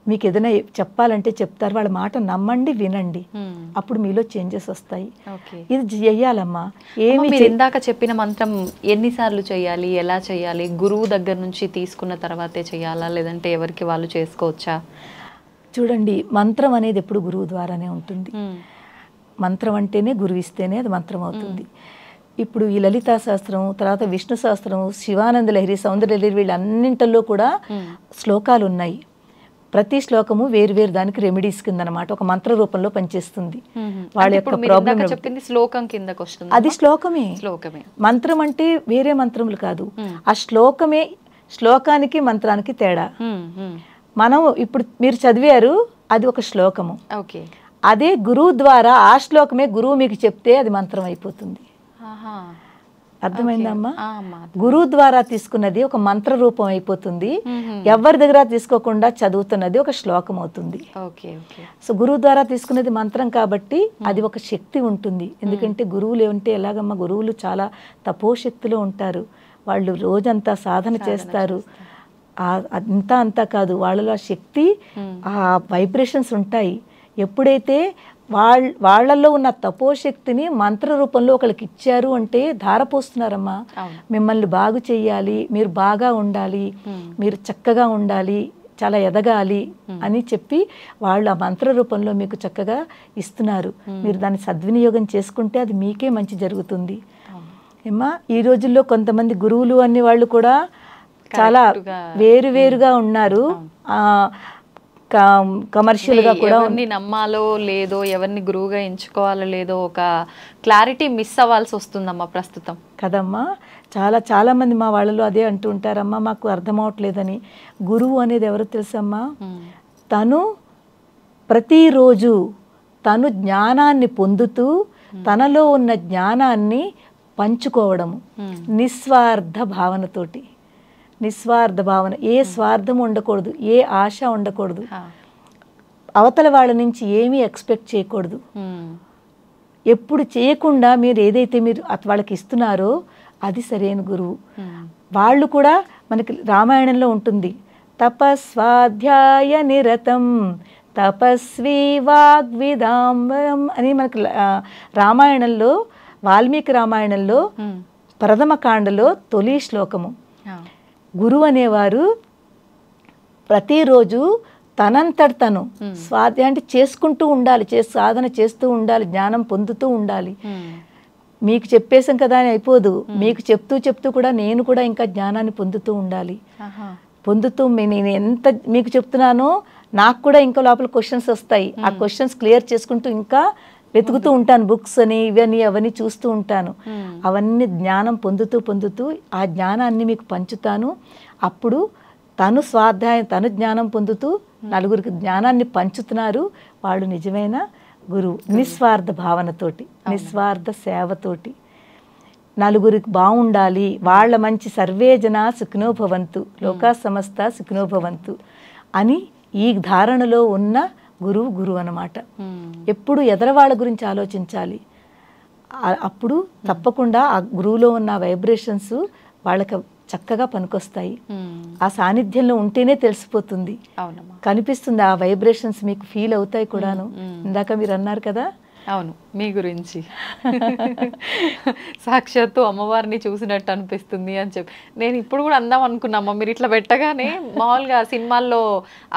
మీకు ఏదైనా చెప్పాలంటే చెప్తారు, వాళ్ళ మాట నమ్మండి, వినండి, అప్పుడు మీలో చేంజెస్ వస్తాయి. ఇది చెయ్యాలమ్మా. ఇందాక చెప్పిన మంత్రం ఎన్నిసార్లు చేయాలి, ఎలా చేయాలి? గురువు దగ్గర నుంచి తీసుకున్న తర్వాతే చేయాలా, లేదంటే ఎవరికి వాళ్ళు చేసుకోవచ్చా? చూడండి, మంత్రం అనేది ఎప్పుడు గురువు ద్వారానే ఉంటుంది. మంత్రం అంటేనే గురువు ఇస్తేనే అది మంత్రం అవుతుంది. ఇప్పుడు ఈ లలితా శాస్త్రం, తర్వాత విష్ణు శాస్త్రం, శివానంద లహరి, సౌందర్య లహరి, వీళ్ళన్నింటిలో కూడా శ్లోకాలు ఉన్నాయి. ప్రతి శ్లోకము వేరు వేరు దానికి రెమెడీస్ కింద అనమాట, ఒక మంత్ర రూపంలో పనిచేస్తుంది. వాళ్ళ యొక్క ప్రాబ్లం శ్లోకం కిందకి వస్తుంది, అది శ్లోకమే. మంత్రం అంటే వేరే మంత్రములు కాదు, ఆ శ్లోకమే. శ్లోకానికి మంత్రానికి తేడా. మనం ఇప్పుడు మీరు చదివారు, అది ఒక శ్లోకము. అదే గురువు ద్వారా ఆ శ్లోకమే గురువు మీకు చెప్తే అది మంత్రం అయిపోతుంది. అర్థమైందమ్మా? గురువు ద్వారా తీసుకున్నది ఒక మంత్ర రూపం అయిపోతుంది. ఎవరి దగ్గర తీసుకోకుండా చదువుతున్నది ఒక శ్లోకం అవుతుంది. సో గురువు ద్వారా తీసుకున్నది మంత్రం కాబట్టి అది ఒక శక్తి ఉంటుంది. ఎందుకంటే గురువులు ఏమంటే ఎలాగమ్మా, గురువులు చాలా తపోశక్తిలో ఉంటారు. వాళ్ళు రోజంతా సాధన చేస్తారు. అంతా కాదు, వాళ్ళలో శక్తి, ఆ వైబ్రేషన్స్ ఉంటాయి. ఎప్పుడైతే వాళ్ళల్లో ఉన్న తపోశక్తిని మంత్ర రూపంలో ఒకరికి ఇచ్చారు అంటే ధారపోస్తున్నారమ్మా. మిమ్మల్ని బాగు చెయ్యాలి, మీరు బాగా ఉండాలి, మీరు చక్కగా ఉండాలి, చాలా ఎదగాలి అని చెప్పి వాళ్ళు ఆ మంత్ర రూపంలో మీకు చక్కగా ఇస్తున్నారు. మీరు దాన్ని సద్వినియోగం చేసుకుంటే అది మీకే మంచి జరుగుతుంది. ఏమ్మా, ఈ రోజుల్లో కొంతమంది గురువులు అనే వాళ్ళు కూడా చాలా వేరువేరుగా ఉన్నారు. కమర్షియల్ గా కూడా ఎవరిని నమ్మాలో లేదో, ఎవరిని గురువుగా ఎంచుకోవాలో లేదో ఒక క్లారిటీ మిస్ అవ్వాల్సి వస్తుందమ్మా ప్రస్తుతం కదమ్మా. చాలా మంది మా వాళ్ళలో అదే అంటూ ఉంటారమ్మా, మాకు అర్థం అవట్లేదని. గురువు అనేది ఎవరు తెలుసమ్మా? తను ప్రతిరోజు తను జ్ఞానాన్ని పొందుతూ తనలో ఉన్న జ్ఞానాన్ని పంచుకోవడము, నిస్వార్థ భావనతోటి. నిస్వార్థ భావన, ఏ స్వార్థం ఉండకూడదు, ఏ ఆశ ఉండకూడదు, అవతల వాళ్ళ నుంచి ఏమీ ఎక్స్పెక్ట్ చేయకూడదు. ఎప్పుడు చేయకుండా మీరు ఏదైతే మీరు వాళ్ళకి ఇస్తున్నారో అది సరైన గురువు. వాళ్ళు కూడా మనకి రామాయణంలో ఉంటుంది, తపస్వాధ్యాయ నిరతం తపస్వి వాగ్విదాంబరం అని మనకి రామాయణంలో, వాల్మీకి రామాయణంలో ప్రథమ కాండలో తొలి శ్లోకము. గురువు అనేవారు ప్రతిరోజు తనంతట తను స్వాధ్యాయం అంటే చేసుకుంటూ ఉండాలి, సాధన చేస్తూ ఉండాలి, జ్ఞానం పొందుతూ ఉండాలి. మీకు చెప్పేసాం కదా అని అయిపోదు, మీకు చెప్తూ కూడా నేను కూడా ఇంకా జ్ఞానాన్ని పొందుతూ ఉండాలి. పొందుతూ నేను ఎంత మీకు చెప్తున్నానో నాకు కూడా ఇంకా లోపల క్వశ్చన్స్ వస్తాయి. ఆ క్వశ్చన్స్ క్లియర్ చేసుకుంటూ ఇంకా వెతుకుతూ ఉంటాను, బుక్స్ అని ఇవన్నీ అవన్నీ చూస్తూ ఉంటాను. అవన్నీ జ్ఞానం పొందుతూ ఆ జ్ఞానాన్ని మీకు పంచుతాను. అప్పుడు తను స్వాధ్యాయం, తను జ్ఞానం పొందుతూ నలుగురికి జ్ఞానాన్ని పంచుతున్నారు. వాళ్ళు నిజమైన గురువు. నిస్వార్థ భావనతోటి, నిస్వార్థ సేవతోటి నలుగురికి బాగుండాలి, వాళ్ళ మంచి, సర్వే జన సుఖినో భవంతు, లోకా సమస్త సుఖినో భవంతు అని ఈ ధారణలో ఉన్న గురువు అన్నమాట. ఎప్పుడు ఎదరవాళ్ళ గురించి ఆలోచించాలి. అప్పుడు తప్పకుండా ఆ గురువులో ఉన్న వైబ్రేషన్స్ వాళ్ళకి చక్కగా పనికొస్తాయి. ఆ సాన్నిధ్యంలో ఉంటేనే తెలిసిపోతుంది, కనిపిస్తుంది. ఆ వైబ్రేషన్స్ మీకు ఫీల్ అవుతాయి కూడాను. ఇందాక మీరు అన్నారు కదా. అవును, మీ గురించి సాక్షాత్తు అమ్మవారిని చూసినట్టు అనిపిస్తుంది అని చెప్పి నేను ఇప్పుడు కూడా అందాం అనుకున్నామ్మా. మీరు ఇట్లా పెట్టగానే మామూలుగా సినిమాల్లో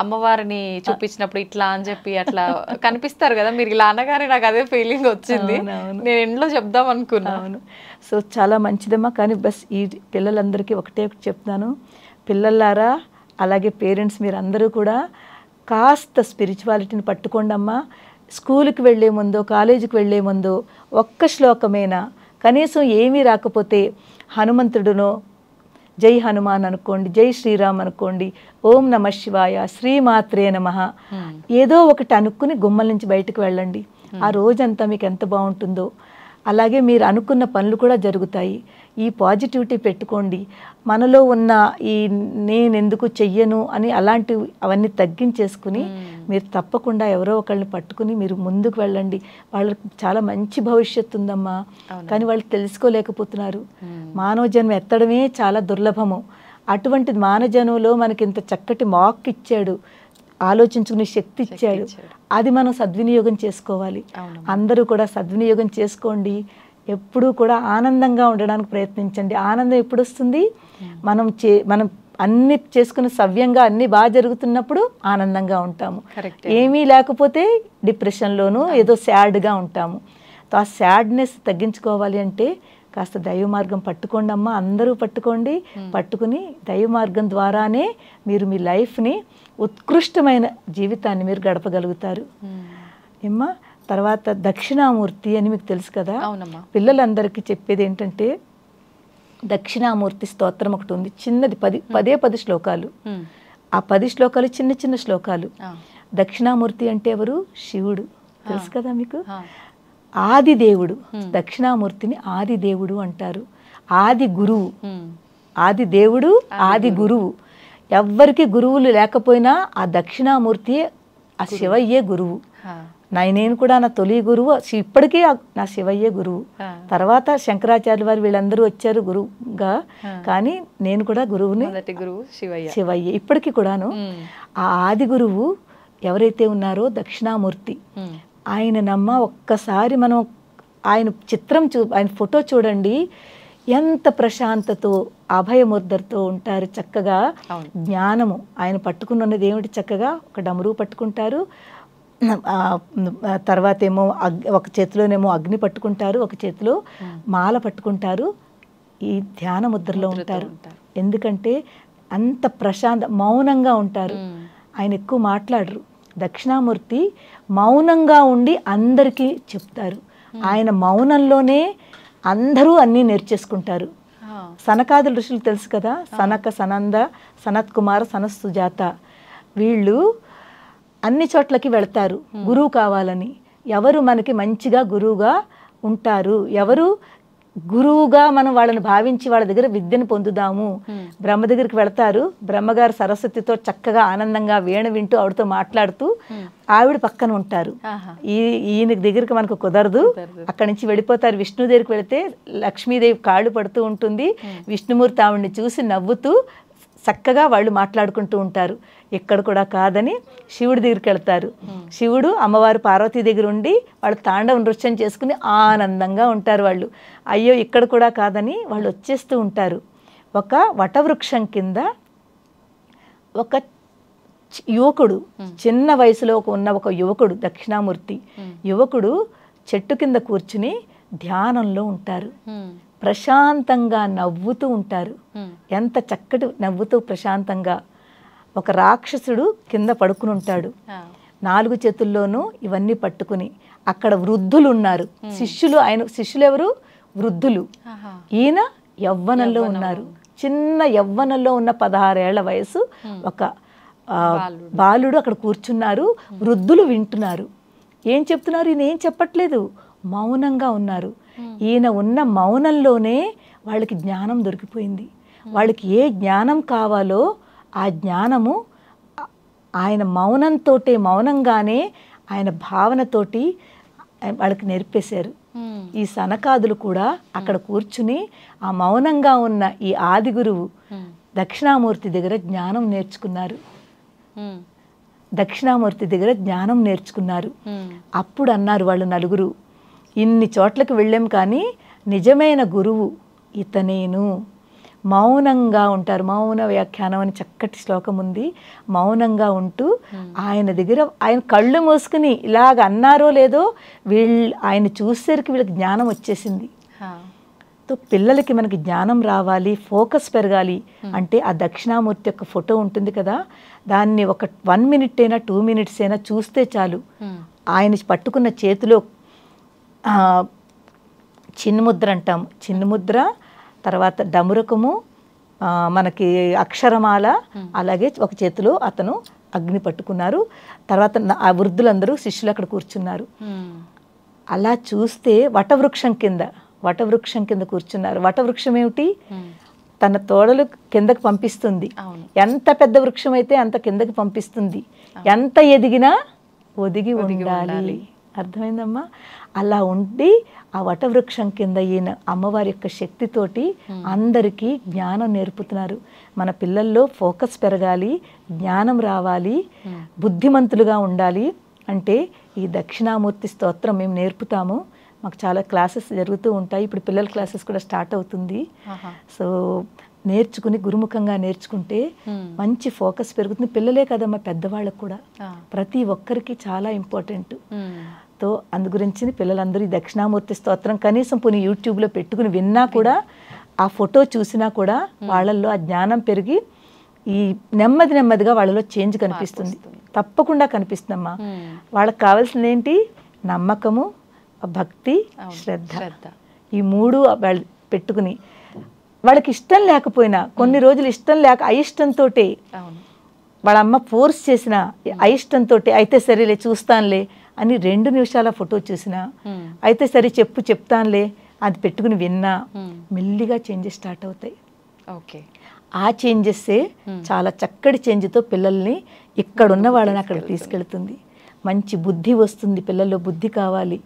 అమ్మవారిని చూపించినప్పుడు ఇట్లా అని చెప్పి అట్లా కనిపిస్తారు కదా, మీరు ఇలా అనగానే నాకు అదే ఫీలింగ్ వచ్చింది. నేను ఎండ్లో చెప్దాం అనుకున్నాను. సో చాలా మంచిదమ్మా. కానీ బస్ ఈ పిల్లలందరికీ ఒకటే చెప్తాను, పిల్లలారా అలాగే పేరెంట్స్ మీరు అందరూ కూడా కాస్త స్పిరిచువాలిటీని పట్టుకోండి అమ్మా. స్కూల్కి వెళ్ళే ముందో, కాలేజీకి వెళ్ళే ముందో ఒక్క శ్లోకమేనా, కనీసం ఏమీ రాకపోతే హనుమంతుడునో జై హనుమాన్ అనుకోండి, జై శ్రీరామ్ అనుకోండి, ఓం నమ శివాయ, శ్రీమాత్రే నమః, ఏదో ఒకటి అనుకుని గుమ్మల నుంచి బయటకు వెళ్ళండి. ఆ రోజంతా మీకు ఎంత బాగుంటుందో. అలాగే మీరు అనుకున్న పనులు కూడా జరుగుతాయి. ఈ పాజిటివిటీ పెట్టుకోండి. మనలో ఉన్న ఈ నేను ఎందుకు చెయ్యను అని అలాంటివి అవన్నీ తగ్గించేసుకుని మీరు తప్పకుండా ఎవరో ఒకళ్ళని పట్టుకుని మీరు ముందుకు వెళ్ళండి. వాళ్ళకి చాలా మంచి భవిష్యత్తు ఉందమ్మా, కానీ వాళ్ళు తెలుసుకోలేకపోతున్నారు. మానవ జన్మ ఎత్తడమే చాలా దుర్లభము. అటువంటి మానవ జన్మలో మనకి ఇంత చక్కటి మాక్ ఇచ్చాడు, ఆలోచించుకునే శక్తి ఇచ్చాడు. అది మనం సద్వినియోగం చేసుకోవాలి. అందరూ కూడా సద్వినియోగం చేసుకోండి. ఎప్పుడూ కూడా ఆనందంగా ఉండడానికి ప్రయత్నించండి. ఆనందం ఎప్పుడు వస్తుంది? మనం అన్ని చేసుకుని సవ్యంగా అన్ని బాగా జరుగుతున్నప్పుడు ఆనందంగా ఉంటాము. ఏమీ లేకపోతే డిప్రెషన్లోనూ ఏదో సాడ్గా ఉంటాము. ఆ సాడ్నెస్ తగ్గించుకోవాలి అంటే కాస్త దైవ మార్గం పట్టుకోండి అమ్మా. అందరూ పట్టుకుని దైవ మార్గం ద్వారానే మీరు మీ లైఫ్ని ఉత్కృష్టమైన జీవితాన్ని మీరు గడపగలుగుతారు ఏమ్మా. తర్వాత దక్షిణామూర్తి అని మీకు తెలుసు కదా. పిల్లలందరికీ చెప్పేది ఏంటంటే దక్షిణామూర్తి స్తోత్రం ఒకటి ఉంది, చిన్నది, 10 శ్లోకాలు. ఆ 10 శ్లోకాలు చిన్న చిన్న శ్లోకాలు. దక్షిణామూర్తి అంటే ఎవరు? శివుడు, తెలుసు కదా మీకు. ఆది దేవుడు, దక్షిణామూర్తిని ఆది దేవుడు అంటారు. ఆది గురువు, ఆది దేవుడు, ఆది గురువు. ఎవ్వరికి గురువులు లేకపోయినా ఆ దక్షిణామూర్తి, ఆ శివయ్యే గురువు. నేను కూడా నా తొలి గురువు, ఇప్పటికీ నా శివయ్యే గురువు. తర్వాత శంకరాచార్య వారు వీళ్ళందరూ వచ్చారు గురువుగా, కానీ నేను కూడా గురువుని, శివయ్య ఇప్పటికీ కూడాను. ఆ ఆది గురువు ఎవరైతే ఉన్నారో దక్షిణామూర్తి, ఆయన నమ్మ ఒక్కసారి మనం ఆయన చిత్రం ఆయన ఫోటో చూడండి, ఎంత ప్రశాంతతో అభయముద్రతో ఉంటారు. చక్కగా జ్ఞానము ఆయన పట్టుకున్నది ఏమిటి? చక్కగా ఒక డమరు పట్టుకుంటారు, తర్వాత ఏమో ఒక చేతిలోనేమో అగ్ని పట్టుకుంటారు, ఒక చేతిలో మాల పట్టుకుంటారు. ఈ ధ్యాన ముద్రలో ఉంటారు. ఎందుకంటే అంత మౌనంగా ఉంటారు. ఆయన ఎక్కువ మాట్లాడరు. దక్షిణామూర్తి మౌనంగా ఉండి అందరికీ చెప్తారు. ఆయన మౌనంలోనే అందరూ అన్నీ నేర్చేసుకుంటారు. సనకాది ఋషులు తెలుసు కదా, సనక, సనంద, సనత్ కుమార, సనత్సుజాత, వీళ్ళు అన్ని చోట్లకి వెళ్తారు గురువు కావాలని. ఎవరు మనకి మంచిగా గురువుగా ఉంటారు, ఎవరు గురువుగా మనం వాళ్ళని భావించి వాళ్ళ దగ్గర విద్యను పొందుదాము. బ్రహ్మ దగ్గరికి వెళతారు, బ్రహ్మగారు సరస్వతితో చక్కగా ఆనందంగా వీణ వింటూ ఆవిడతో మాట్లాడుతూ ఆవిడ పక్కన ఉంటారు. ఈయన దగ్గరికి మనకు కుదరదు, అక్కడి నుంచి వెళ్ళిపోతారు. విష్ణు దగ్గరికి వెళితే లక్ష్మీదేవి కాళ్ళు పడుతూ ఉంటుంది. విష్ణుమూర్తి ఆవిడని చూసి నవ్వుతూ చక్కగా వాళ్ళు మాట్లాడుకుంటూ ఉంటారు. ఇక్కడ కూడా కాదని శివుడి దగ్గరికి వెళ్తారు. శివుడు అమ్మవారు పార్వతీ దగ్గర ఉండి వాళ్ళు తాండవ నృత్యం చేసుకుని ఆనందంగా ఉంటారు వాళ్ళు. అయ్యో ఇక్కడ కూడా కాదని వాళ్ళు వచ్చేస్తూ ఉంటారు. ఒక వటవృక్షం కింద ఒక యువకుడు, చిన్న వయసులో ఉన్న ఒక యువకుడు, దక్షిణామూర్తి యువకుడు చెట్టు కింద కూర్చుని ధ్యానంలో ఉంటారు. ప్రశాంతంగా నవ్వుతూ ఉంటారు. ఎంత చక్కటి నవ్వుతూ ప్రశాంతంగా. ఒక రాక్షసుడు కింద పడుకుని ఉంటాడు, 4 చేతుల్లోనూ ఇవన్నీ పట్టుకుని. అక్కడ వృద్ధులు ఉన్నారు, శిష్యులు. శిష్యులు ఎవరు? వృద్ధులు. ఈయన యవ్వనంలో ఉన్నారు. చిన్న యవ్వనంలో ఉన్న 16 ఏళ్ల వయసు ఒక బాలుడు అక్కడ కూర్చున్నారు. వృద్ధులు వింటున్నారు. ఏం చెప్తున్నారు? ఈయన ఏం చెప్పట్లేదు, మౌనంగా ఉన్నారు. ఈయన ఉన్న మౌనంలోనే వాళ్ళకి జ్ఞానం దొరికిపోయింది. వాళ్ళకి ఏ జ్ఞానం కావాలో ఆ జ్ఞానము ఆయన మౌనంగానే ఆయన భావనతోటి వాళ్ళకి నేర్పేశారు. ఈ సనకాదులు కూడా అక్కడ కూర్చుని ఆ మౌనంగా ఉన్న ఈ ఆది గురువు దక్షిణామూర్తి దగ్గర జ్ఞానం నేర్చుకున్నారు. అప్పుడు అన్నారు వాళ్ళు నలుగురు, ఇన్ని చోట్లకి వెళ్ళాం కానీ నిజమైన గురువు ఇతనేను. మౌనంగా ఉంటారు. మౌన వ్యాఖ్యానం అని చక్కటి శ్లోకం ఉంది. మౌనంగా ఆయన దగ్గర ఆయన కళ్ళు మూసుకుని ఇలాగ అన్నారో లేదో ఆయన చూసేసరికి వీళ్ళకి జ్ఞానం వచ్చేసింది. పిల్లలకి మనకి జ్ఞానం రావాలి, ఫోకస్ పెరగాలి అంటే ఆ దక్షిణామూర్తి యొక్క ఫోటో ఉంటుంది కదా, దాన్ని ఒక 1 minute అయినా 2 minutes అయినా చూస్తే చాలు. ఆయన పట్టుకున్న చేతిలో చిన్ముద్ర అంటాం, చిన్ముద్ర, తర్వాత డమురకము, మనకి అక్షరమాల, అలాగే ఒక చేతిలో అతను అగ్ని పట్టుకున్నారు. తర్వాత ఆ వృద్ధులందరూ శిష్యులు అక్కడ కూర్చున్నారు. అలా చూస్తే వటవృక్షం కింద కూర్చున్నారు. వటవృక్షం ఏమిటి? తన తోడలు కిందకి పంపిస్తుంది. ఎంత పెద్ద వృక్షం అయితే అంత కిందకి పంపిస్తుంది. ఎంత ఎదిగినా ఒదిగి ఉండాలి. అర్థమైందమ్మా? అలా ఉండి ఆ వటవృక్షం కింద ఈయన అమ్మవారి యొక్క శక్తితోటి అందరికీ జ్ఞానం నేర్పుతున్నారు. మన పిల్లల్లో ఫోకస్ పెరగాలి, జ్ఞానం రావాలి, బుద్ధిమంతులుగా ఉండాలి అంటే ఈ దక్షిణామూర్తి స్తోత్రం మేము నేర్పుతాము. మాకు చాలా క్లాసెస్ జరుగుతూ ఉంటాయి. ఇప్పుడు పిల్లల క్లాసెస్ కూడా స్టార్ట్ అవుతుంది. సో నేర్చుకుని గురుముఖంగా నేర్చుకుంటే మంచి ఫోకస్ పెరుగుతుంది. పిల్లలే కదమ్మా, పెద్దవాళ్ళకు కూడా, ప్రతి ఒక్కరికి చాలా ఇంపార్టెంట్. తో అందు గురించి పిల్లలందరూ ఈ దక్షిణామూర్తి స్తోత్రం కనీసం పోనీ యూట్యూబ్లో పెట్టుకుని విన్నా కూడా, ఆ ఫోటో చూసినా కూడా వాళ్ళల్లో ఆ జ్ఞానం పెరిగి ఈ నెమ్మదిగా వాళ్ళలో చేంజ్ కనిపిస్తుంది. తప్పకుండా కనిపిస్తుందమ్మా. వాళ్ళకి కావాల్సింది ఏంటి? నమ్మకము, భక్తి, శ్రద్ధ. ఈ 3 వాళ్ళు పెట్టుకుని వాళ్ళకి ఇష్టం లేకపోయినా, కొన్ని రోజులు ఇష్టం లేక అయిష్టంతో వాళ్ళ అమ్మ ఫోర్స్ చేసిన అయిష్టంతో అయితే సరేలే చూస్తానులే అని 2 నిమిషాల ఫోటో చూసినా, అయితే సరే చెప్తానులే అది పెట్టుకుని విన్నా, మెల్లిగా చేంజెస్ స్టార్ట్ అవుతాయి. ఓకే, ఆ చేంజెస్సే చాలా చక్కటి చేంజ్తో పిల్లల్ని ఇక్కడున్న వాళ్ళని అక్కడికి తీసుకెళ్తుంది. మంచి బుద్ధి వస్తుంది. పిల్లల్లో బుద్ధి కావాలి,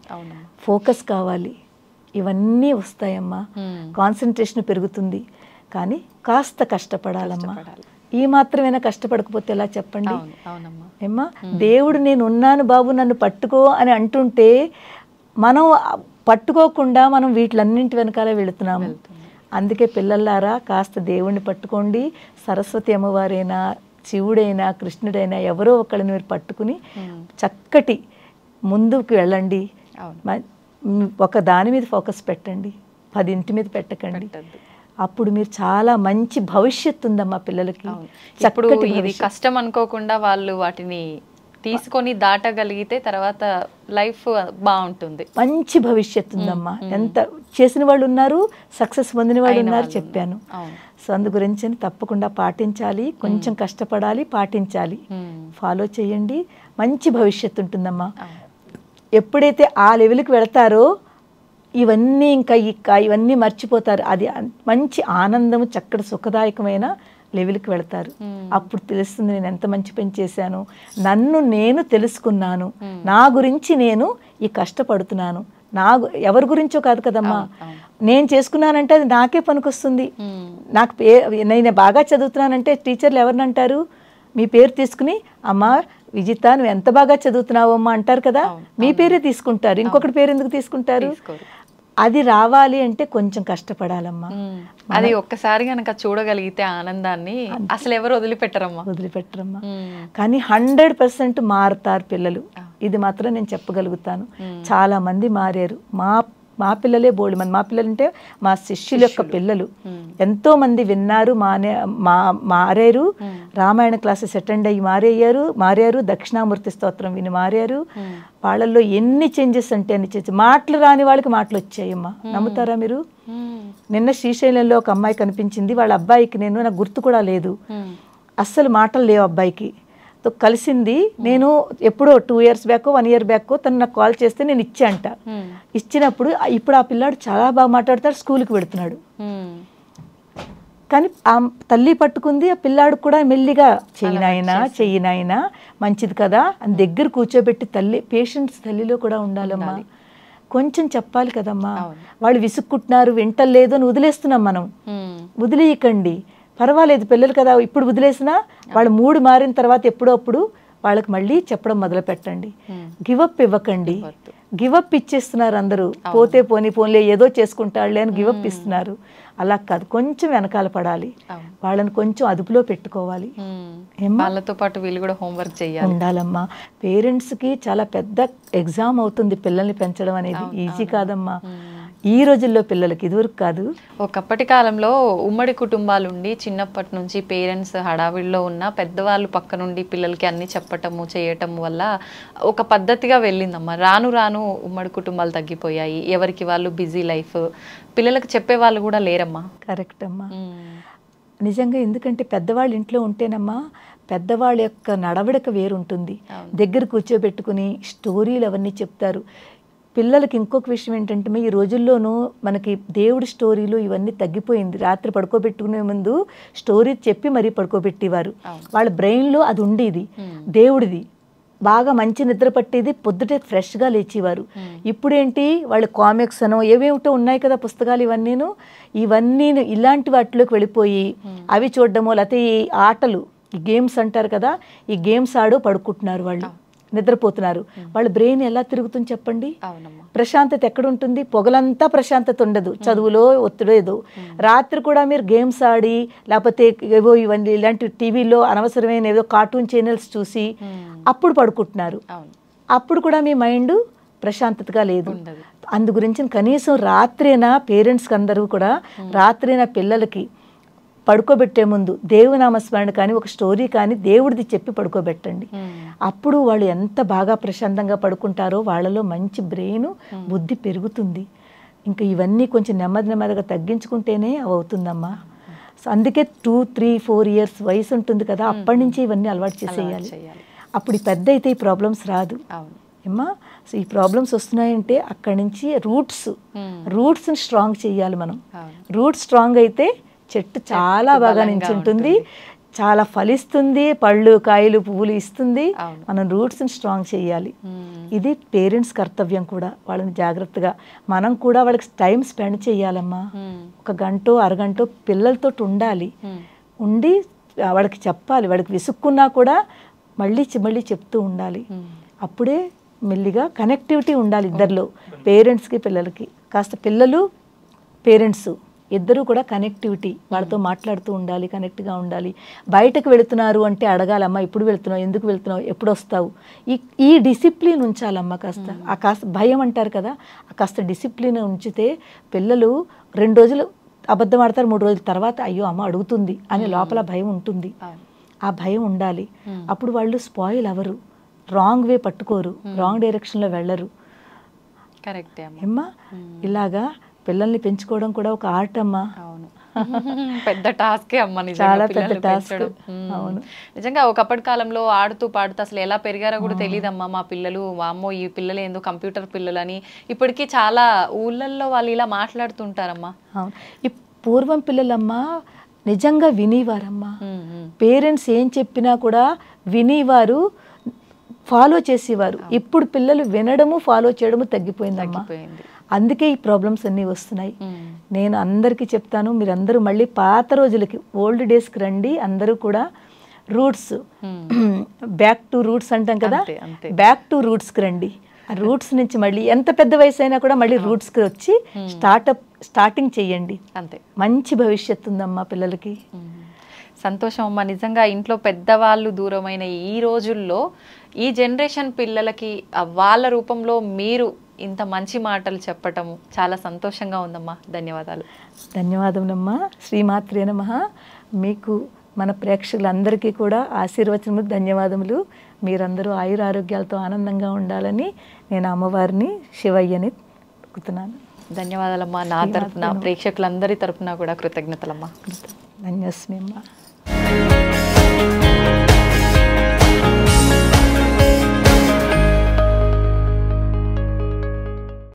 ఫోకస్ కావాలి, ఇవన్నీ వస్తాయమ్మా. కాన్సన్ట్రేషన్ పెరుగుతుంది. కానీ కాస్త కష్టపడాలమ్మా. ఈ మాత్రమేనా కష్టపడకపోతే ఎలా చెప్పండి? ఏమ్మా, దేవుడు నేను ఉన్నాను బాబు నన్ను పట్టుకో అని అంటుంటే మనం పట్టుకోకుండా మనం వీటిలన్నింటి వెనకాల వెళుతున్నాము. అందుకే పిల్లలారా కాస్త దేవుణ్ణి పట్టుకోండి. సరస్వతి అమ్మవారైనా, శివుడైనా, కృష్ణుడైనా ఎవరో ఒకళ్ళని మీరు పట్టుకుని చక్కటి ముందుకు వెళ్ళండి. ఒక దాని మీద ఫోకస్ పెట్టండి, 10 మీద పెట్టకండి. అప్పుడు మీరు చాలా మంచి భవిష్యత్తు ఉందమ్మా పిల్లలకి. ఇప్పుడు ఇది కష్టం అనుకోకుండా వాళ్ళు వాటిని తీసుకొని దాటగలిగితే తర్వాత లైఫ్ బాగుంటుంది, మంచి భవిష్యత్తు ఉందమ్మా. ఎంత చేసిన వాళ్ళు ఉన్నారు, సక్సెస్ పొందిన వాళ్ళు ఉన్నారు చెప్పాను. సో అందు గురించి తప్పకుండా పాటించాలి, కొంచెం కష్టపడాలి, పాటించాలి, ఫాలో చేయండి. మంచి భవిష్యత్తు ఉంటుందమ్మా. ఎప్పుడైతే ఆ లెవెల్కి వెళతారో ఇవన్నీ ఇవన్నీ మర్చిపోతారు. అది మంచి ఆనందము, చక్కటి సుఖదాయకమైన లెవెల్కి వెళతారు. అప్పుడు తెలుస్తుంది నేను ఎంత మంచి పని చేశాను, నన్ను నేను తెలుసుకున్నాను, నా గురించి నేను ఈ కష్టపడుతున్నాను, ఎవరి గురించో కాదు కదమ్మా, నేను చేసుకున్నానంటే అది నాకే పనికొస్తుంది. నాకు నేను బాగా చదువుతున్నానంటే టీచర్లు ఎవరిని అంటారు? మీ పేరు తీసుకుని అమ్మా విజిత నువ్వు ఎంత బాగా చదువుతున్నావు అమ్మా అంటారు కదా, మీ పేరే తీసుకుంటారు. ఇంకొకటి పేరు ఎందుకు తీసుకుంటారు? అది రావాలి అంటే కొంచెం కష్టపడాలమ్మా. అది ఒక్కసారి కనుక చూడగలిగితే ఆనందాన్ని అసలు ఎవరు వదిలిపెట్టరమ్మా. కానీ 100% మారుతారు పిల్లలు. ఇది మాత్రం నేను చెప్పగలుగుతాను. చాలా మంది మారారు. మా పిల్లలే బోల్డ్ మంది, మా పిల్లలు అంటే మా శిష్యుల యొక్క పిల్లలు ఎంతో మంది విన్నారు, మారారు, రామాయణ క్లాసెస్ అటెండ్ అయ్యి మారారు, దక్షిణామూర్తి స్తోత్రం విని మారారు. వాళ్ళల్లో ఎన్ని చేంజెస్ అంటే అన్ని చేంజెస్. మాటలు రాని వాళ్ళకి మాటలు వచ్చాయమ్మా, నమ్ముతారా మీరు? నిన్న శ్రీశైలంలో ఒక అమ్మాయి కనిపించింది, వాళ్ళ అబ్బాయికి నాకు గుర్తు కూడా లేదు, అస్సలు మాటలు లేవు అబ్బాయికి. కలిసింది, నేను ఎప్పుడో 2 years బ్యాక్ 1 year బ్యాక్ తను నాకు కాల్ చేస్తే నేను ఇచ్చాంట. ఇచ్చినప్పుడు ఇప్పుడు ఆ పిల్లాడు చాలా బాగా మాట్లాడతాడు, స్కూల్కి పెడుతున్నాడు. కానీ ఆ తల్లి పట్టుకుంది, ఆ పిల్లాడు కూడా మెల్లిగా చెయ్యినాయనా మంచిది కదా అని దగ్గర కూర్చోబెట్టి తల్లి పేషెంట్స్ తల్లిలో కూడా ఉండాలమ్మా. కొంచెం చెప్పాలి కదమ్మా. వాళ్ళు విసుక్కుంటున్నారు, వింటలేదు అని వదిలేస్తున్నాం మనం. వదిలేయకండి, పర్వాలేదు పిల్లలు కదా, ఇప్పుడు వదిలేసినా వాళ్ళు మూడు మారిన తర్వాత ఎప్పుడో అప్పుడు వాళ్ళకి మళ్ళీ చెప్పడం మొదలు పెట్టండి. గివప్ ఇవ్వకండి. గివప్ ఇచ్చేస్తున్నారు అందరూ, పోతే పోనీలే ఏదో చేసుకుంటాడులే అని గివప్ ఇస్తున్నారు. అలా కాదు, కొంచెం వెనకాల పడాలి, వాళ్ళని కొంచెం అదుపులో పెట్టుకోవాలి. వాళ్ళతో పాటు వీళ్ళు కూడా హోంవర్క్ చేయాలి, ఉండాలమ్మా. పేరెంట్స్కి చాలా పెద్ద ఎగ్జామ్ అవుతుంది పిల్లల్ని పెంచడం అనేది, ఈజీ కాదమ్మా ఈ రోజుల్లో పిల్లలకి, ఇదివరకు కాదు. ఒకప్పటి కాలంలో ఉమ్మడి కుటుంబాలు ఉండి చిన్నప్పటి నుంచి పేరెంట్స్ హడావిడిలో ఉన్న పెద్దవాళ్ళు పక్క నుండి పిల్లలకి అన్ని చెప్పటము చేయటము వల్ల ఒక పద్ధతిగా వెళ్ళిందమ్మా. రాను రాను ఉమ్మడి కుటుంబాలు తగ్గిపోయాయి, ఎవరికి వాళ్ళు బిజీ లైఫ్, పిల్లలకు చెప్పే వాళ్ళు కూడా లేరమ్మా. కరెక్ట్ అమ్మా, నిజంగా. ఎందుకంటే పెద్దవాళ్ళు ఇంట్లో ఉంటేనమ్మా పెద్దవాళ్ళ యొక్క నడవడిక వేరుంటుంది. దగ్గర కూర్చోబెట్టుకుని స్టోరీలు అవన్నీ చెప్తారు. పిల్లలకి ఇంకొక విషయం ఏంటంటే ఈ రోజుల్లోనూ మనకి దేవుడి స్టోరీలు ఇవన్నీ తగ్గిపోయింది. రాత్రి పడుకోబెట్టుకునే ముందు స్టోరీ చెప్పి మరీ పడుకోబెట్టేవారు. వాళ్ళ బ్రెయిన్లో అది ఉండేది, దేవుడిది బాగా మంచి నిద్ర పట్టేది, పొద్దుటే ఫ్రెష్గా లేచేవారు. ఇప్పుడేంటి వాళ్ళు కామిక్స్ అనో ఏవేమిటో ఉన్నాయి కదా పుస్తకాలు, ఇవన్నీ ఇలాంటి వాటిలోకి వెళ్ళిపోయి అవి చూడడమో, లేకపోతే ఈ ఆటలు, ఈ గేమ్స్ అంటారు కదా, ఈ గేమ్స్ పడుకుంటున్నారు, వాళ్ళు నిద్రపోతున్నారు. వాళ్ళ బ్రెయిన్ ఎలా తిరుగుతుంది చెప్పండి? ప్రశాంతత ఎక్కడ ఉంటుంది? పొగలంతా ప్రశాంతత ఉండదు, చదువులో ఒత్తిడి ఏదో. రాత్రి కూడా మీరు గేమ్స్ ఆడి లేకపోతే ఏవో ఇవన్నీ ఇలాంటి టీవీలో అనవసరమైన ఏదో కార్టూన్ ఛానల్స్ చూసి అప్పుడు పడుకుంటున్నారు. అప్పుడు కూడా మీ మైండ్ ప్రశాంతతగా లేదు. అందు గురించి కనీసం రాత్రైనా పేరెంట్స్కి అందరూ కూడా రాత్రైనా పిల్లలకి పడుకోబెట్టే ముందు దేవునామస్మరణ కానీ ఒక స్టోరీ కానీ దేవుడిది చెప్పి పడుకోబెట్టండి. అప్పుడు వాళ్ళు ఎంత బాగా ప్రశాంతంగా పడుకుంటారో వాళ్ళలో మంచి బ్రెయిన్ బుద్ధి పెరుగుతుంది. ఇంకా ఇవన్నీ కొంచెం నెమ్మదిగా తగ్గించుకుంటేనే అవి అవుతుందమ్మా. అందుకే 2, 3, 4 years వయసు ఉంటుంది కదా, అప్పటి నుంచి ఇవన్నీ అలవాటు చేసేయాలి. అప్పుడు పెద్ద అయితే ఈ ప్రాబ్లమ్స్ రాదు ఏమ్మా. సో ఈ ప్రాబ్లమ్స్ వస్తున్నాయంటే అక్కడి నుంచి రూట్స్ని స్ట్రాంగ్ చేయాలి మనం. రూట్స్ స్ట్రాంగ్ అయితే చెట్టు చాలా బాగా నించుంటుంది, చాలా ఫలిస్తుంది, పళ్ళు కాయలు పువ్వులు ఇస్తుంది. మనం రూట్స్ని స్ట్రాంగ్ చేయాలి. ఇది పేరెంట్స్ కర్తవ్యం కూడా. వాళ్ళని జాగ్రత్తగా మనం కూడా వాళ్ళకి టైం స్పెండ్ చేయాలమ్మా. 1 గంట అరగంట పిల్లలతో ఉండి వాళ్ళకి చెప్పాలి. వాళ్ళకి విసుక్కున్నా కూడా మళ్ళీ చెప్తూ ఉండాలి. అప్పుడే మెల్లిగా కనెక్టివిటీ ఉండాలి ఇద్దరిలో, పేరెంట్స్కి పిల్లలకి. కాస్త పిల్లలు పేరెంట్స్ ఇద్దరు కూడా కనెక్టివిటీ, వాళ్ళతో మాట్లాడుతూ ఉండాలి, కనెక్ట్గా ఉండాలి. బయటకు వెళుతున్నారు అంటే అడగాలమ్మా, ఎప్పుడు వెళ్తున్నావు, ఎందుకు వెళ్తున్నావు, ఎప్పుడు వస్తావు, ఈ డిసిప్లిన్ ఉంచాలమ్మా. కాస్త భయం అంటారు కదా, కాస్త డిసిప్లిన్ ఉంచితే పిల్లలు 2 రోజులు అబద్ధం ఆడతారు, 3 రోజుల తర్వాత అయ్యో అమ్మ అడుగుతుంది అని లోపల భయం ఉంటుంది. ఆ భయం ఉండాలి. అప్పుడు వాళ్ళు స్పాయిల్ అవ్వరు, రాంగ్ వే పట్టుకోరు, రాంగ్ డైరెక్షన్లో వెళ్ళరు. కరెక్టే అమ్మా. ఇలాగా పిల్లల్ని పెంచుకోవడం కూడా ఒక ఆర్ట్ అమ్మా. పెద్ద టాస్కే అమ్మ, చాలా పెద్ద టాస్క్. అవును, నిజంగా ఒకప్పటి కాలంలో ఆడుతూ పాడుతూ అసలు ఎలా పెరిగారో కూడా తెలియదమ్మా మా పిల్లలు. అమ్మో ఈ పిల్లలు ఏందో కంప్యూటర్ పిల్లలు అని ఇప్పటికీ చాలా ఊళ్ళల్లో వాళ్ళు ఇలా మాట్లాడుతుంటారమ్మా. అవును, ఈ పూర్వం పిల్లలమ్మా నిజంగా వినేవారమ్మా. పేరెంట్స్ ఏం చెప్పినా కూడా వినేవారు, ఫాలో చేసేవారు. ఇప్పుడు పిల్లలు వినడము ఫాలో చేయడము తగ్గిపోయిందమ్మా. అందుకే ఈ ప్రాబ్లమ్స్ అన్నీ వస్తున్నాయి. నేను అందరికీ చెప్తాను, మీరందరూ మళ్ళీ పాత రోజులకి, ఓల్డ్ డేస్కి రండి. అందరూ కూడా రూట్స్, బ్యాక్ టు రూట్స్ అంటాం కదా, బ్యాక్ టు రూట్స్కి రండి. ఆ రూట్స్ నుంచి మళ్ళీ ఎంత పెద్ద వయసు అయినా కూడా మళ్ళీ రూట్స్కి వచ్చి స్టార్టింగ్ చెయ్యండి. అంతే, మంచి భవిష్యత్తు ఉందమ్మా పిల్లలకి. సంతోషం అమ్మ. నిజంగా ఇంట్లో పెద్దవాళ్ళు దూరమైన ఈ రోజుల్లో ఈ జనరేషన్ పిల్లలకి వాళ్ళ రూపంలో మీరు ఇంత మంచి మాటలు చెప్పటం చాలా సంతోషంగా ఉందమ్మా. ధన్యవాదాలు. ధన్యవాదములమ్మా. శ్రీమాత్రే నమః. మీకు మన ప్రేక్షకులందరికీ కూడా ఆశీర్వచనములు, ధన్యవాదములు. మీరందరూ ఆయురారోగ్యాలతో ఆనందంగా ఉండాలని నేను అమ్మవారిని శివయ్యని కోరుతున్నాను. ధన్యవాదాలమ్మా. నా తరపున ప్రేక్షకులందరి తరపున కూడా కృతజ్ఞతలమ్మా. ధన్యస్మి అమ్మా.